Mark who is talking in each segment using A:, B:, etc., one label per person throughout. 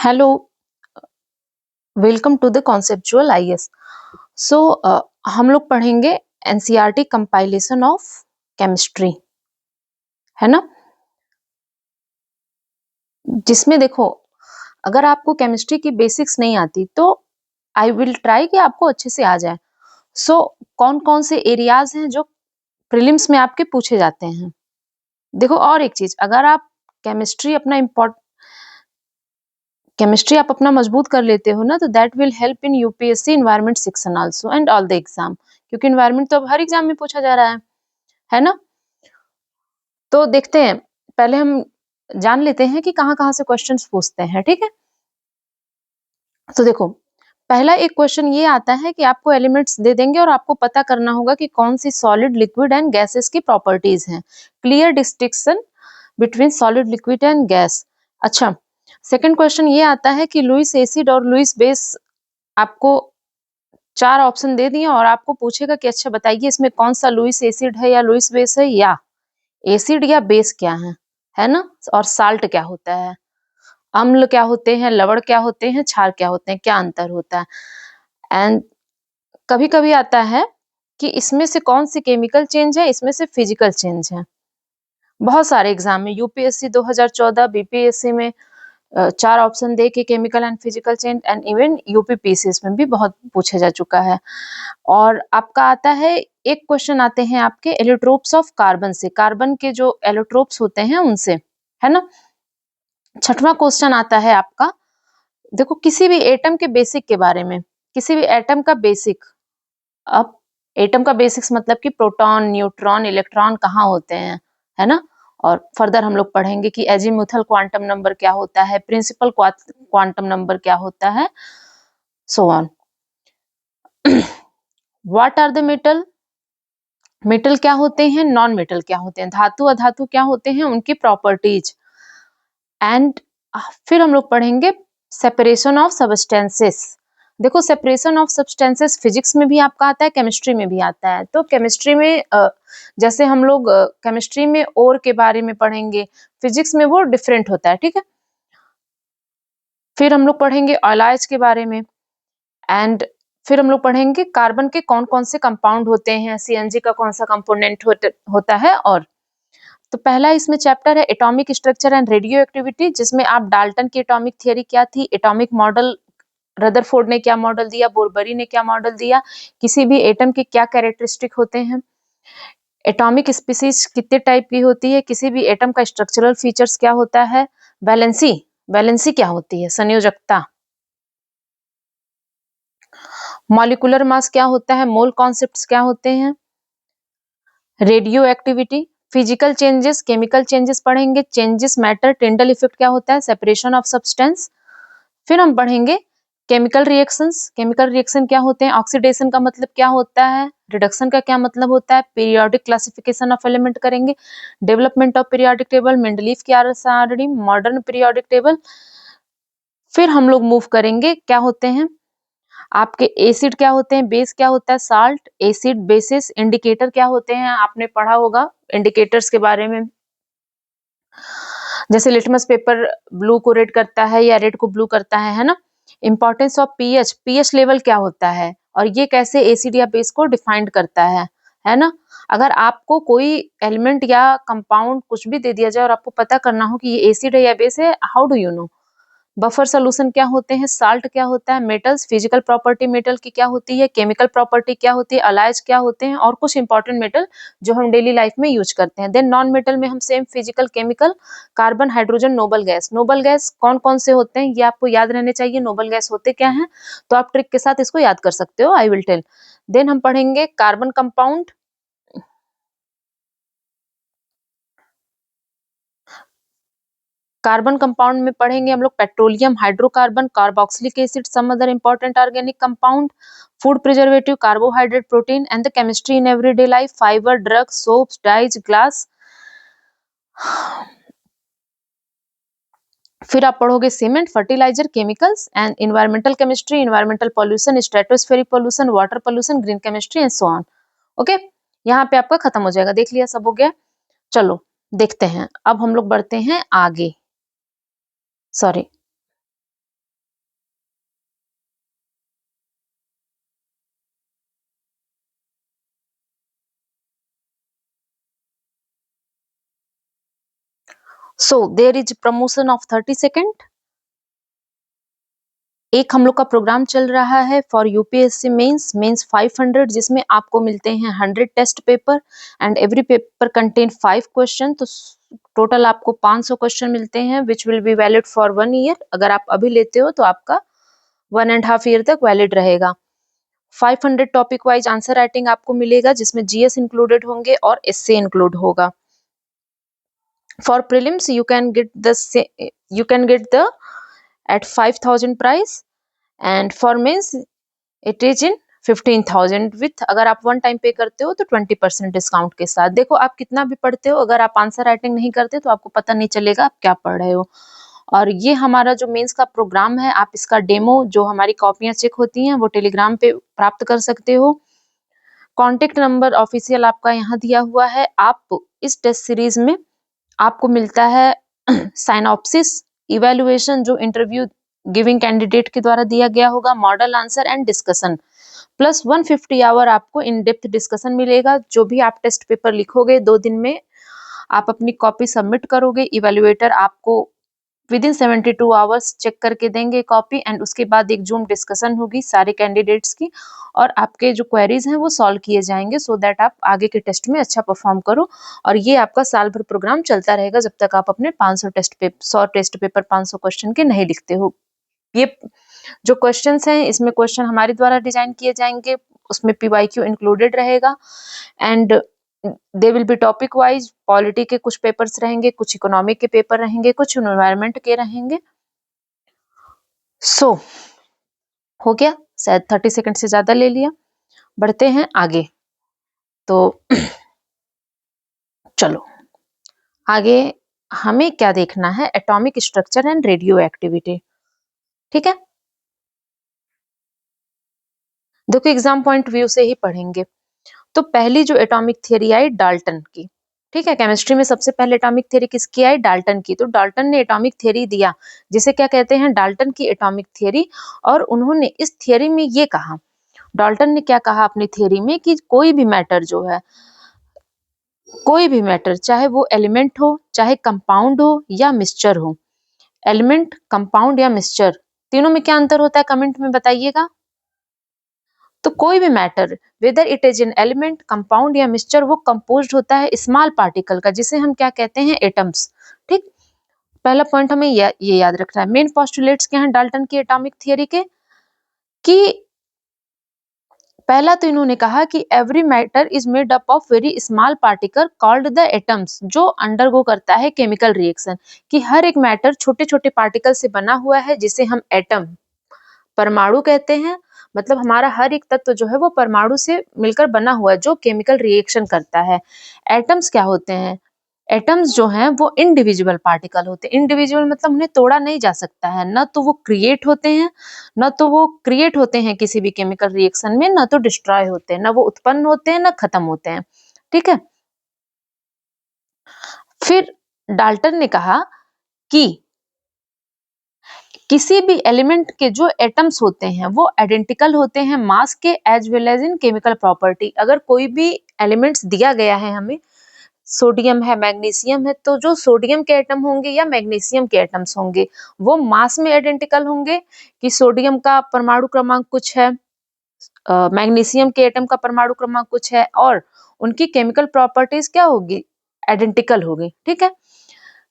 A: Hello, welcome to the conceptual IAS. So हम लोग पढ़ेंगे एनसीईआरटी कंपाइलेशन ऑफ केमिस्ट्री, है ना। जिसमें देखो, अगर आपको केमिस्ट्री की बेसिक्स नहीं आती तो आई विल ट्राई कि आपको अच्छे से आ जाए। सो कौन कौन से एरियाज हैं जो प्रीलिम्स में आपके पूछे जाते हैं। देखो, और एक चीज, अगर आप केमिस्ट्री अपना इम्पोर्ट केमिस्ट्री आप अपना मजबूत कर लेते हो ना, तो that will help in UPSC environment section also and all the exam, क्योंकि एनवायरनमेंट तो अब हर एग्जाम में पूछा जा रहा है ना। तो देखते हैं, पहले हम जान लेते हैं कि कहाँ कहाँ से क्वेश्चंस पूछते हैं, ठीक है। तो देखो, पहला एक क्वेश्चन ये आता है कि आपको एलिमेंट्स दे देंगे और आपको पता करना होगा कि कौन सी सॉलिड, लिक्विड एंड गैसेस की प्रॉपर्टीज हैं। Clear distinction between solid, liquid and gas. अच्छा, सेकंड क्वेश्चन ये आता है कि लुईस एसिड और लुईस बेस, आपको 4 ऑप्शन दे दिए और आपको पूछेगा कि अच्छा बताइए इसमें कौन सा लुईस एसिड है या लुईस बेस है, या एसिड या बेस क्या है ना। और साल्ट क्या होता है, अम्ल क्या होते हैं, लवण क्या होते हैं, क्षार क्या होते हैं, क्या अंतर होता है। एंड कभी कभी आता है कि इसमें से कौन सी केमिकल चेंज है, इसमें से फिजिकल चेंज है। बहुत सारे एग्जाम में, यूपीएससी 2014, बीपीएससी में 4 ऑप्शन दे के chemical and physical change, and even UPPCS में भी बहुत पूछा जा चुका है। और आपका आता है, एक क्वेश्चन आते हैं आपके एलोट्रोप्स ऑफ कार्बन से, कार्बन के जो एलोट्रोप्स होते हैं उनसे, है ना। छठवां क्वेश्चन आता है आपका, देखो किसी भी एटम के बेसिक के बारे में, किसी भी एटम का बेसिक। अब एटम का बेसिक्स मतलब कि प्रोटॉन, न्यूट्रॉन, इलेक्ट्रॉन कहाँ होते हैं, है ना। और फर्दर हम लोग पढ़ेंगे कि एजीमुथल क्वांटम नंबर क्या होता है, प्रिंसिपल क्वांटम नंबर क्या होता है, so on. What are the metal, metal क्या होते हैं, नॉन मेटल क्या होते हैं, धातु अधातु क्या होते हैं, उनकी प्रॉपर्टीज। एंड फिर हम लोग पढ़ेंगे सेपरेशन ऑफ सब्सटेंसेस। देखो, सेपरेशन ऑफ सब्सटेंसेस फिजिक्स में भी आपका आता है, केमिस्ट्री में भी आता है। तो केमिस्ट्री में जैसे हम लोग केमिस्ट्री में ओर के बारे में पढ़ेंगे, फिजिक्स में वो डिफरेंट होता है, ठीक है। फिर हम लोग पढ़ेंगे ऑयलाइज के बारे में। एंड फिर हम लोग पढ़ेंगे कार्बन के कौन कौन से कंपाउंड होते हैं, सीएनजी का कौन सा कंपोनेंट होता है। और तो पहला इसमें चैप्टर है atomic structure and radio activity, जिसमें आप डाल्टन की एटॉमिक थियरी क्या थी, एटॉमिक मॉडल रदरफोर्ड ने क्या मॉडल दिया, बोरबरी ने क्या मॉडल दिया, किसी भी एटम के क्या कैरेक्टरिस्टिक होते हैं, एटॉमिक स्पीसीज कितने टाइप की होती है, किसी भी एटम का स्ट्रक्चरल फीचर्स क्या होता है, वैलेंसी, वैलेंसी क्या होती है, संयोजकता, मॉलिक्यूलर मास क्या होता है, मोल कॉन्सेप्ट्स क्या होते हैं, radio activity, physical changes, chemical changes पढ़ेंगे, चेंजेस मैटर, टिंडल इफेक्ट क्या होता है, सेपरेशन ऑफ सब्सटेंस। फिर हम पढ़ेंगे केमिकल रिएक्शंस, केमिकल रिएक्शन क्या होते हैं, ऑक्सीडेशन का मतलब क्या होता है, रिडक्शन का क्या मतलब होता है, पीरियोडिक क्लासिफिकेशन ऑफ एलिमेंट करेंगे, development of periodic table, Mendeleev की आर सारणी, मॉडर्न पीरियोडिक टेबल। फिर हम लोग मूव करेंगे, क्या होते हैं आपके एसिड क्या होते हैं, बेस क्या होता है, साल्ट, एसिड, बेसिस, इंडिकेटर क्या होते हैं, आपने पढ़ा होगा इंडिकेटर्स के बारे में। जैसे लिटमस पेपर ब्लू को रेड करता है या रेड को ब्लू करता है ना। Importance of pH, pH level क्या होता है और ये कैसे एसिड या बेस को डिफाइन करता है ना। अगर आपको कोई एलिमेंट या कंपाउंड कुछ भी दे दिया जाए और आपको पता करना हो कि ये एसिड है या बेस है, how do you know. Buffer solution क्या होते हैं, साल्ट क्या होता है, मेटल्स, फिजिकल प्रॉपर्टी मेटल की क्या होती है, केमिकल प्रॉपर्टी क्या होती है, अलाइज क्या होते हैं, और कुछ इंपॉर्टेंट मेटल जो हम डेली लाइफ में यूज करते हैं। देन नॉन मेटल में हम same physical, chemical, carbon, hydrogen, noble gas. Noble gas कौन कौन से होते हैं ये आपको याद रहने चाहिए, नोबल गैस होते क्या हैं, तो आप ट्रिक के साथ इसको याद कर सकते हो, आई विल टेल। देन हम पढ़ेंगे कार्बन कंपाउंड, कार्बन कंपाउंड में पढ़ेंगे हम लोग petroleum, hydrocarbon, carboxylic acid, some other important organic compound, food preservative, carbohydrate, protein and the chemistry in everyday life, fibre, drug, soaps, dyes, glass. फिर आप पढ़ोगे cement, fertiliser, chemicals and environmental chemistry, environmental pollution, stratospheric pollution, water pollution, green chemistry and so on. Okay, यहाँ पे आपका खत्म हो जाएगा, देख लिया, सब हो गया। चलो देखते हैं, अब हम लोग बढ़ते हैं आगे, sorry so there is promotion of 30 second. एक हम लोग का प्रोग्राम चल रहा है फॉर यूपीएससी मेंस 500, जिसमें आपको मिलते हैं 100 test paper and every paper contain 5 question. तो टोटल आपको 500 क्वेश्चन मिलते हैं which will be valid for 1 year. अगर आप अभी लेते हो तो आपका 1.5 ईयर तक वैलिड रहेगा। 500 टॉपिक वाइज आंसर राइटिंग आपको मिलेगा, जिसमें जीएस इंक्लूडेड होंगे और एसए इंक्लूड होगा। For prelims you can get the at 5,000 price and for mains it is in 15,000 with, अगर आप वन टाइम पे करते हो तो 20% डिस्काउंट के साथ। देखो आप कितना भी पढ़ते हो, अगर आप आंसर राइटिंग नहीं करते तो आपको पता नहीं चलेगा आप क्या पढ़ रहे हो। और ये हमारा जो मेंस का प्रोग्राम है, आप इसका डेमो जो हमारी कॉपियां चेक होती हैं वो टेलीग्राम पे प्राप्त कर सकते हो। कॉन्टेक्ट नंबर ऑफिशियल आपका यहाँ दिया हुआ है। आप इस टेस्ट सीरीज में आपको मिलता है साइनॉप्सिस, इवैल्यूएशन जो इंटरव्यू गिविंग कैंडिडेट के द्वारा दिया गया होगा, model answer and discussion, plus 150 hour आपको इन डेप्थ डिस्कशन मिलेगा। जो भी आप टेस्ट पेपर लिखोगे 2 दिन में आप अपनी कॉपी सबमिट करोगे, इवैल्यूएटर आपको विद इन 72 आवर्स चेक करके देंगे कॉपी एंड उसके बाद एक जूम डिस्कशन होगी सारे कैंडिडेट्स की और आपके जो क्वेरीज हैं वो सॉल्व किए जाएंगे सो दैट आप आगे के टेस्ट में अच्छा परफॉर्म करो। और ये आपका साल भर प्रोग्राम चलता रहेगा जब तक आप अपने 100 टेस्ट पेपर 500 क्वेश्चन के नहीं लिखते हो। ये जो क्वेश्चंस हैं इसमें क्वेश्चन हमारे द्वारा डिजाइन किए जाएंगे, उसमें पीवाईक्यू इंक्लूडेड रहेगा and they will be topic wise. Polity के कुछ पेपर्स रहेंगे, कुछ इकोनॉमिक के पेपर रहेंगे, कुछ एनवायरमेंट के रहेंगे। सो हो गया, शायद 30 सेकंड से ज्यादा ले लिया। बढ़ते हैं आगे। तो चलो आगे हमें क्या देखना है, atomic structure and radio activity. ठीक है, देखो एग्जाम पॉइंट व्यू से ही पढ़ेंगे। तो पहली जो एटॉमिक थ्योरी आई डाल्टन की, ठीक है, केमिस्ट्री में सबसे पहले एटॉमिक थ्योरी किसकी आई, डाल्टन की। तो डाल्टन ने एटॉमिक थ्योरी दिया जिसे क्या कहते हैं, डाल्टन की एटॉमिक थ्योरी। और उन्होंने इस थ्योरी में ये कहा, डाल्टन ने क्या कहा अपनी थ्योरी में कि कोई भी मैटर जो है, कोई भी मैटर चाहे वो एलिमेंट हो, चाहे कंपाउंड हो या मिक्सचर हो, एलिमेंट कंपाउंड या मिक्सचर तीनों में क्या अंतर होता है कमेंट में बताइएगा। तो कोई भी matter whether it is an element compound या मिक्सचर वो कंपोज्ड होता है स्मॉल पार्टिकल का, जिसे हम क्या कहते हैं, एटम्स। ठीक, पहला पॉइंट हमें ये याद रखना है। मेन पोस्टुलेट्स क्या हैं डाल्टन की एटॉमिक थ्योरी के, कि पहला तो इन्होंने कहा कि every matter is made up of very small particle called the atoms, जो अंडरगो करता है केमिकल रिएक्शन, कि हर एक मैटर छोटे छोटे पार्टिकल से बना हुआ है जिसे हम एटम परमाणु कहते हैं। मतलब हमारा हर एक तत्व जो है वो परमाणु से मिलकर बना हुआ है जो केमिकल रिएक्शन करता है। एटम्स क्या होते हैं, एटम्स जो हैं वो इंडिविजुअल पार्टिकल होते हैं। इंडिविजुअल मतलब उन्हें तोड़ा नहीं जा सकता है, न तो वो क्रिएट होते हैं, न तो वो क्रिएट होते हैं किसी भी केमिकल रिएक्शन में, न तो डिस्ट्रॉय होते हैं, न वो उत्पन्न होते हैं न खत्म होते हैं। ठीक है, फिर डाल्टन ने कहा कि किसी भी एलिमेंट के जो एटम्स होते हैं वो आइडेंटिकल होते हैं मास के as well as in chemical property. अगर कोई भी एलिमेंट्स दिया गया है हमें, सोडियम है, मैग्नीशियम है, तो जो सोडियम के एटम होंगे या मैग्नीशियम के एटम्स होंगे वो मास में आइडेंटिकल होंगे, कि सोडियम का परमाणु क्रमांक कुछ है, मैग्नीशियम के एटम का परमाणु क्रमांक कुछ है, और उनकी केमिकल प्रॉपर्टीज क्या होगी, आइडेंटिकल होगी। ठीक है,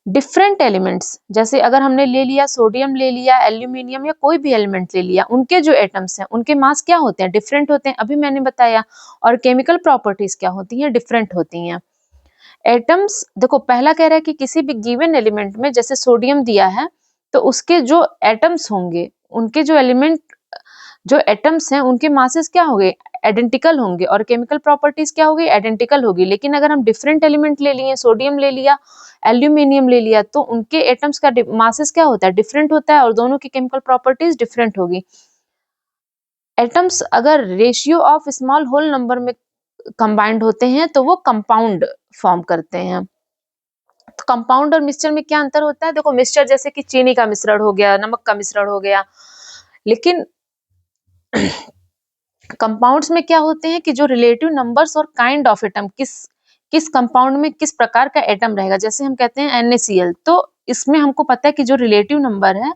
A: डिफरेंट एलिमेंट्स, जैसे अगर हमने ले लिया सोडियम, ले लिया एल्यूमिनियम या कोई भी एलिमेंट ले लिया, उनके जो एटम्स हैं उनके मास क्या होते हैं, डिफरेंट होते हैं, अभी मैंने बताया। और केमिकल प्रॉपर्टीज क्या होती हैं, डिफरेंट होती हैं। एटम्स देखो पहला कह रहा है कि किसी भी गिवन एलिमेंट में, जैसे सोडियम दिया है तो उसके जो एटम्स होंगे, उनके जो एलिमेंट जो एटम्स हैं उनके मासेस क्या होंगे, आइडेंटिकल होंगे, और केमिकल प्रॉपर्टीज क्या होगी, आइडेंटिकल होगी। लेकिन अगर हम डिफरेंट एलिमेंट ले लिए, सोडियम ले लिया, एल्यूमिनियम ले लिया, तो उनके एटम्स का मासेस क्या होता है, डिफरेंट होता है, और दोनों की केमिकल प्रॉपर्टीज डिफरेंट होगी। एटम्स अगर ratio of small whole number में कंबाइंड होते हैं तो वो कंपाउंड फॉर्म करते हैं। तो कंपाउंड और मिक्सचर में क्या अंतर होता है, देखो मिक्सचर जैसे कि चीनी का मिश्रण हो गया, नमक का मिश्रण हो गया, लेकिन कंपाउंड्स में क्या होते हैं कि जो रिलेटिव नंबर्स और काइंड ऑफ एटम किस कंपाउंड में किस प्रकार का एटम रहेगा। जैसे हम कहते हैं NaCl, तो इसमें हमको पता है कि जो रिलेटिव नंबर है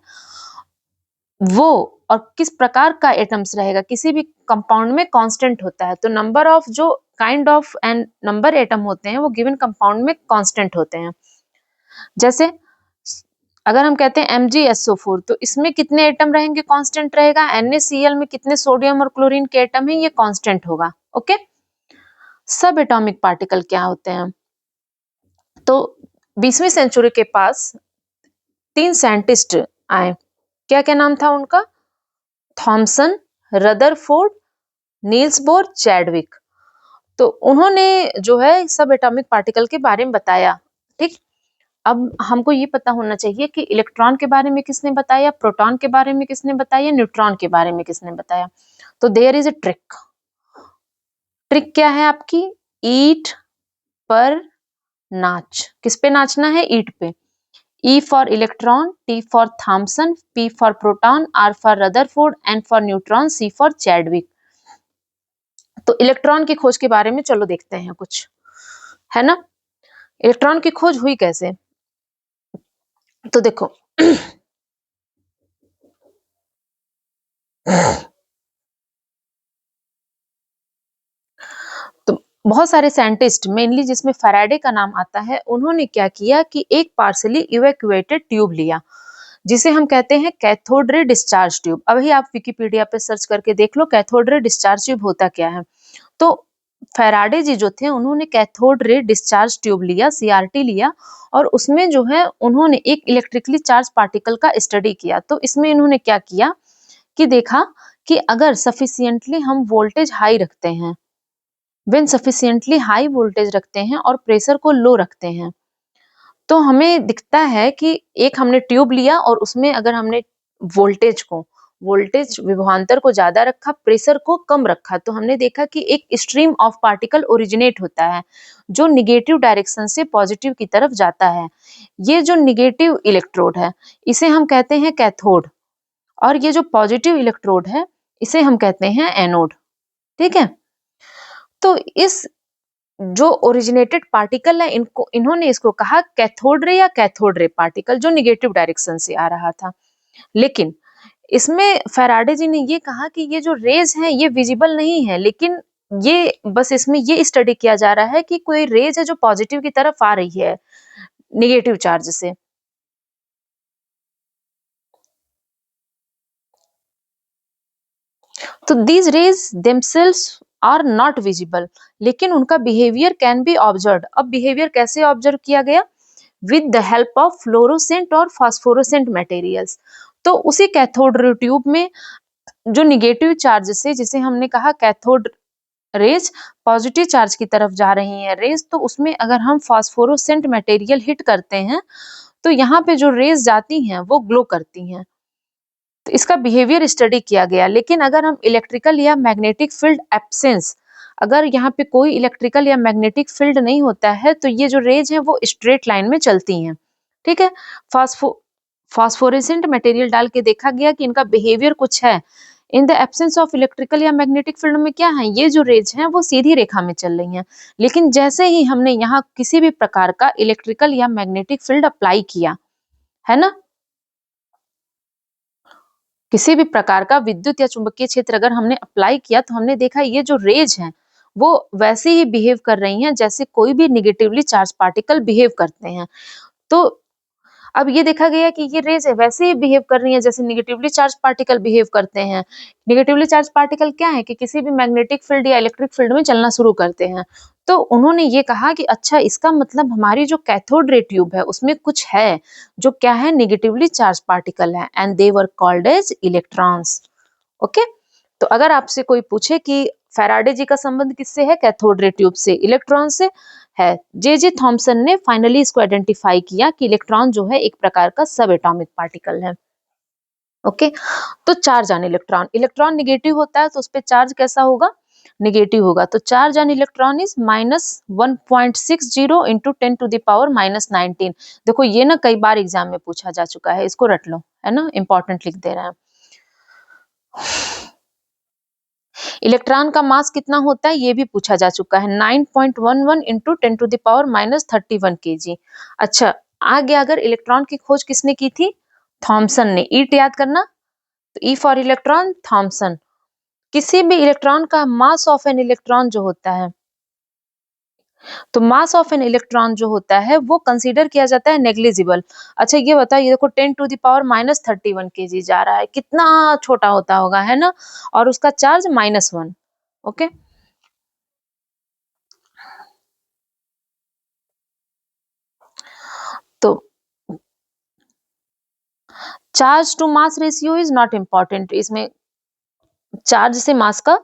A: वो और किस प्रकार का एटम्स रहेगा, किसी भी कंपाउंड में कांस्टेंट होता है। तो नंबर ऑफ जो kind of and number atom होते हैं वो गिवन कंपाउंड में कांस्टेंट होते हैं। जैसे अगर हम कहते हैं MgSO4, तो इसमें कितने एटम रहेंगे, कांस्टेंट रहेगा। NaCl में कितने सोडियम और क्लोरीन के एटम है, ये कांस्टेंट होगा। ओके, सब एटॉमिक पार्टिकल क्या होते हैं, तो 20वीं सेंचुरी के पास 3 साइंटिस्ट आए। क्या क्या नाम था उनका, Thomson, Rutherford, Niels Bohr, Chadwick. तो उन्होंने जो है सब एटॉमिक पार्टिकल के बारे में बताया। ठीक, अब हमको ये पता होना चाहिए कि इलेक्ट्रॉन के बारे में किसने बताया, प्रोटॉन के बारे में किसने बताया, न्यूट्रॉन के बारे में किसने बताया। तो there is a trick. Trick क्या है आपकी, ईट पर नाच। किस पे नाचना है, ईट पे। E for electron, T for Thomson, P for proton, R for Rutherford, N for neutron, C for Chadwick। तो इलेक्ट्रॉन की खोज के बारे में चलो देखते हैं कुछ, है ना। इलेक्ट्रॉन की खोज हुई कैसे, तो देखो तो बहुत सारे साइंटिस्ट, मेनली जिसमें फैराडे का नाम आता है, उन्होंने क्या किया कि एक पार्सली इवैक्यूएटेड ट्यूब लिया, जिसे हम कहते हैं कैथोड रे डिस्चार्ज ट्यूब। अभी आप विकिपीडिया पे सर्च करके देख लो कैथोड रे डिस्चार्ज ट्यूब होता क्या है। तो फैराडे जी जो थे, उन्होंने कैथोड रे डिस्चार्ज ट्यूब लिया, CRT लिया, और उसमें जो है उन्होंने एक इलेक्ट्रिकली चार्ज पार्टिकल का स्टडी किया। तो इसमें इन्होंने क्या किया कि देखा कि अगर सफिशिएंटली हम वोल्टेज हाई रखते हैं, व्हेन सफिशिएंटली हाई वोल्टेज रखते हैं और प्रेशर को लो रखते हैं, तो हमें दिखता है कि एक हमने ट्यूब लिया और उसमें अगर हमने वोल्टेज विभवांतर को ज्यादा रखा, प्रेशर को कम रखा, तो हमने देखा कि एक स्ट्रीम ऑफ पार्टिकल ओरिजिनेट होता है जो निगेटिव डायरेक्शन से पॉजिटिव की तरफ जाता है। ये जो निगेटिव इलेक्ट्रोड है इसे हम कहते हैं कैथोड, और ये जो पॉजिटिव इलेक्ट्रोड है इसे हम कहते हैं एनोड। ठीक है, तो इस जो ओरिजिनेटेड पार्टिकल है इन्होंने इसको कहा कैथोड रे या कैथोड रे पार्टिकल, जो निगेटिव डायरेक्शन से आ रहा था। लेकिन इसमें फैराडे जी ने ये कहा कि ये जो रेज है ये विजिबल नहीं है, लेकिन ये बस इसमें ये स्टडी किया जा रहा है कि कोई रेज है जो पॉजिटिव की तरफ आ रही है निगेटिव चार्ज से। तो these rays themselves are not visible, लेकिन उनका बिहेवियर कैन बी ऑब्जर्व। अब बिहेवियर कैसे ऑब्जर्व किया गया, with the help of fluorescent और फास्फोरोसेंट मटेरियल्स। तो उसी कैथोड रे ट्यूब में जो निगेटिव चार्ज से, जिसे हमने कहा कैथोड रेज पॉजिटिव चार्ज की तरफ जा रही है रेज, तो उसमें अगर हम फास्फोरोसेंट मटेरियल हिट करते हैं तो यहाँ पे जो रेज जाती हैं वो ग्लो करती हैं। तो इसका बिहेवियर स्टडी किया गया। लेकिन अगर हम इलेक्ट्रिकल या मैग्नेटिक फील्ड एब्सेंस, अगर यहाँ पे कोई इलेक्ट्रिकल या मैग्नेटिक फील्ड नहीं होता है तो ये जो रेज है वो स्ट्रेट लाइन में चलती हैं। ठीक है, फास्फोरेसेंट मटेरियल डाल के देखा गया कि इनका बिहेवियर कुछ है। In the absence of electrical या मैग्नेटिक फील्ड में क्या है, ये जो रेज हैं वो सीधी रेखा में चल रही हैं। लेकिन जैसे ही हमने यहाँ किसी भी प्रकार का इलेक्ट्रिकल या मैग्नेटिक फील्ड अप्लाई किया, है ना, किसी भी प्रकार का विद्युत या चुंबकीय क्षेत्र अगर हमने अप्लाई किया, तो हमने देखा ये जो रेज हैं वो वैसे ही बिहेव कर रही हैं जैसे कोई भी निगेटिवली चार्ज पार्टिकल बिहेव करते हैं। तो अब ये देखा गया कि ये रेज वैसे ही बिहेव कर रही हैं जैसे निगेटिवली चार्ज पार्टिकल बिहेव करते हैं। निगेटिवली चार्ज पार्टिकल क्या है कि किसी भी मैग्नेटिक फील्ड या इलेक्ट्रिक फील्ड में चलना शुरू करते हैं। तो उन्होंने ये कहा कि अच्छा, इसका मतलब हमारी जो कैथोड रे ट्यूब है उसमें कुछ है जो क्या है, निगेटिवली चार्ज पार्टिकल है, and they were called as electrons. Okay, तो अगर आपसे कोई पूछे कि फैराडे जी का संबंध किससे है, कैथोड रे ट्यूब से, इलेक्ट्रॉन से है। जे थॉमसन ने फाइनली इसको आइडेंटिफाई किया कि इलेक्ट्रॉन जो है एक प्रकार का सब एटॉमिक पार्टिकल है। ओके, तो charge on electron, electron negative होता है तो उस पर चार्ज कैसा होगा, निगेटिव होगा। तो charge on electron is -1.60 into 10⁻⁻19। देखो ये ना कई बार एग्जाम में पूछा जा चुका है, इसको रट लो, है ना, इंपॉर्टेंट लिख दे रहे हैं। इलेक्ट्रॉन का मास कितना होता है ये भी पूछा जा चुका है, 9.11 इंटू 10⁻³ kg। अच्छा, आगे अगर इलेक्ट्रॉन की खोज किसने की थी? थॉमसन ने। ईट याद करना, तो ई फॉर इलेक्ट्रॉन, थॉमसन। किसी भी इलेक्ट्रॉन का मास ऑफ एन इलेक्ट्रॉन जो होता है, तो मास ऑफ एन इलेक्ट्रॉन जो होता है वो कंसीडर किया जाता है नेग्लिजिबल। अच्छा ये बताओ, ये देखो 10⁻³ kg जा रहा है, कितना छोटा होता होगा, है ना? और उसका चार्ज -1। ओके, तो charge to mass ratio is not important, इसमें चार्ज से मास का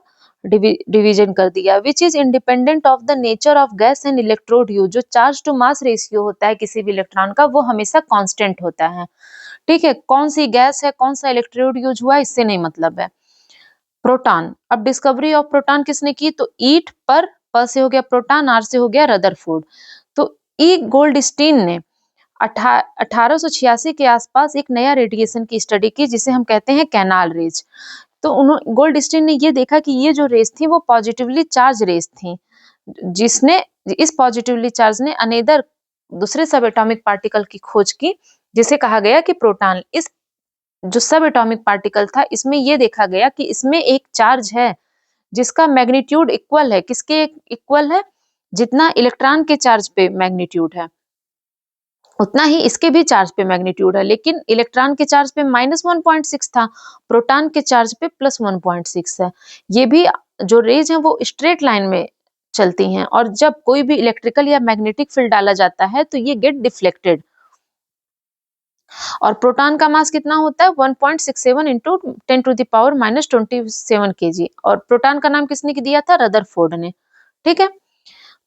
A: डिवीजन कर दिया। Which is independent of the nature of gas and electrode use. जो चार्ज टू मास रेशियो होता है किसी भी इलेक्ट्रॉन का, वो हमेशा कांस्टेंट होता है। ठीक है, कौन सी गैस है, कौन सा इलेक्ट्रोड यूज हुआ, इससे नहीं मतलब है। प्रोटॉन, अब डिस्कवरी ऑफ प्रोटॉन किसने की? तो ईट पर, प से हो गया प्रोटॉन, आर से हो गया रदरफोर्ड। तो ई गोल्डस्टीन ने 1886 के आसपास एक नया रेडिएशन की स्टडी की जिसे हम कहते हैं कैनाल रेज। तो उन्होंने, गोल्डस्टीन ने ये देखा कि ये जो रेस थी वो पॉजिटिवली चार्ज रेस थी, जिसने, इस पॉजिटिवली चार्ज ने अनेदर दूसरे सब एटॉमिक पार्टिकल की खोज की जिसे कहा गया कि प्रोटॉन। इस जो सब एटॉमिक पार्टिकल था इसमें ये देखा गया कि इसमें एक चार्ज है जिसका मैग्नीट्यूड इक्वल है, किसके इक्वल है? जितना इलेक्ट्रॉन के चार्ज पे मैग्नीट्यूड है उतना ही इसके भी चार्ज पे मैग्नीट्यूड है, लेकिन इलेक्ट्रॉन के चार्ज पे -1.6 था, प्रोटॉन के चार्ज पे +1.6 है। ये भी जो रेज हैं वो स्ट्रेट लाइन में चलती हैं, और जब कोई भी इलेक्ट्रिकल या मैग्नेटिक फील्ड डाला जाता है तो ये गेट डिफ्लेक्टेड। और प्रोटॉन का मास कितना होता है? 1.67 इंटू 10⁻⁻27 kg। और प्रोटॉन का नाम किसने दिया था? रदरफोर्ड ने। ठीक है,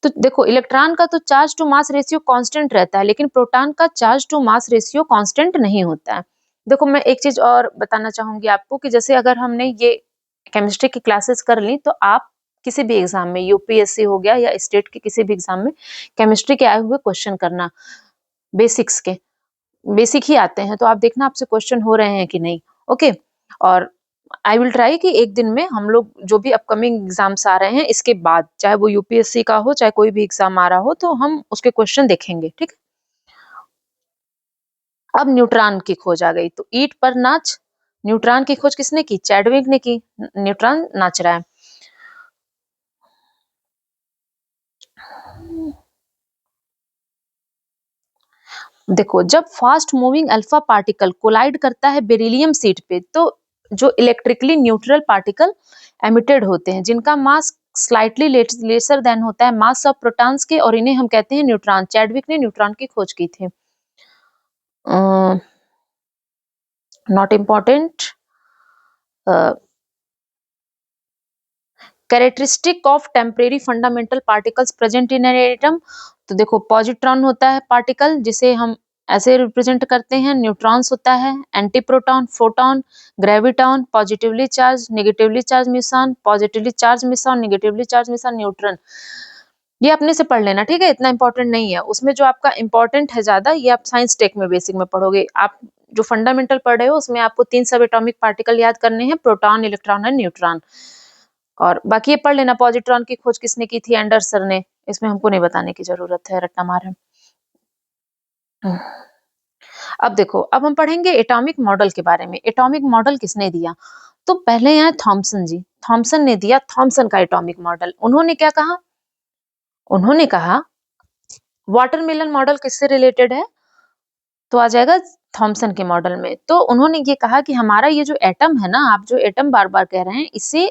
A: तो देखो इलेक्ट्रॉन का तो charge to mass ratio constant रहता है, लेकिन प्रोटॉन का charge to mass ratio constant नहीं होता है। देखो मैं एक चीज और बताना चाहूंगी आपको कि जैसे अगर हमने ये केमिस्ट्री की क्लासेस कर ली तो आप किसी भी एग्जाम में, यूपीएससी हो गया या स्टेट के किसी भी एग्जाम में, केमिस्ट्री के आए हुए क्वेश्चन करना, बेसिक्स के, बेसिक ही आते हैं, तो आप देखना आपसे क्वेश्चन हो रहे हैं कि नहीं। ओके, और आई विल ट्राई कि एक दिन में हम लोग जो भी अपकमिंग एग्जाम्स आ रहे हैं इसके बाद, चाहे वो यूपीएससी का हो चाहे कोई भी एग्जाम आ रहा हो, तो हम उसके क्वेश्चन देखेंगे। ठीक, अब न्यूट्रॉन की खोज आ गई, तो ईट पर नाच। न्यूट्रॉन की खोज किसने की? चैडविक ने की। न्यूट्रॉन नाच रहा है। देखो जब fast moving alpha particle collide करता है बेरिलियम सीट पे, तो जो इलेक्ट्रिकली न्यूट्रल पार्टिकल एमिटेड होते हैं जिनका मास स्लाइटली लेसर देन होता है मास ऑफ प्रोटॉन्स के, और इन्हें हम कहते हैं न्यूट्रॉन। चैडविक ने न्यूट्रॉन की खोज की थी। Not important. Characteristic of temporary fundamental particles present in an atom. तो देखो पॉजिट्रॉन होता है पार्टिकल जिसे हम ऐसे रिप्रेजेंट करते हैं, न्यूट्रॉन्स होता है, antiproton, photon, graviton, positively charge, negatively charge meson, positively charge meson, negatively charge meson, neutron. ये अपने से पढ़ लेना, ठीक है, इतना इंपॉर्टेंट नहीं है। उसमें जो आपका इंपॉर्टेंट है ज्यादा, ये आप साइंस टेक में बेसिक में पढ़ोगे। आप जो फंडामेंटल पढ़ रहे हो उसमें आपको 3 सब एटॉमिक पार्टिकल याद करने हैं, प्रोटॉन, इलेक्ट्रॉन एंड न्यूट्रॉन। और बाकी ये पढ़ लेना, पॉजिट्रॉन की खोज किसने की थी? एंडरसन ने। इसमें हमको नहीं बताने की जरूरत है, रट्टा मार है। अब देखो, अब हम पढ़ेंगे एटॉमिक मॉडल के बारे में। एटॉमिक मॉडल किसने दिया? तो पहले यहाँ थॉमसन जी, थॉमसन ने दिया थॉमसन का एटॉमिक मॉडल। उन्होंने क्या कहा? उन्होंने कहा वाटरमेलन मॉडल किससे रिलेटेड है? तो आ जाएगा थॉमसन के मॉडल में। तो उन्होंने ये कहा कि हमारा ये जो एटम है ना, आप जो एटम बार बार कह रहे हैं, इसे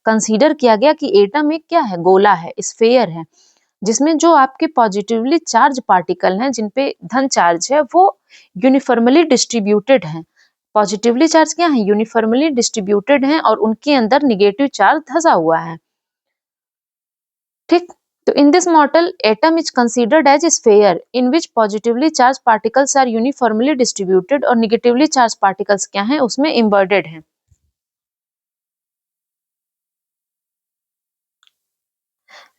A: कंसीडर किया गया कि एटम एक क्या है? गोला है, स्फेयर है, जिसमें जो आपके पॉजिटिवली चार्ज पार्टिकल हैं जिनपे धन चार्ज है वो यूनिफॉर्मली डिस्ट्रीब्यूटेड हैं। पॉजिटिवली चार्ज क्या है? यूनिफॉर्मली डिस्ट्रीब्यूटेड हैं, और उनके अंदर निगेटिव चार्ज धसा हुआ है। ठीक, तो in this model atom is considered as a sphere in which positively charged particles are uniformly distributed और negatively charged particles क्या हैं? उसमें embedded हैं।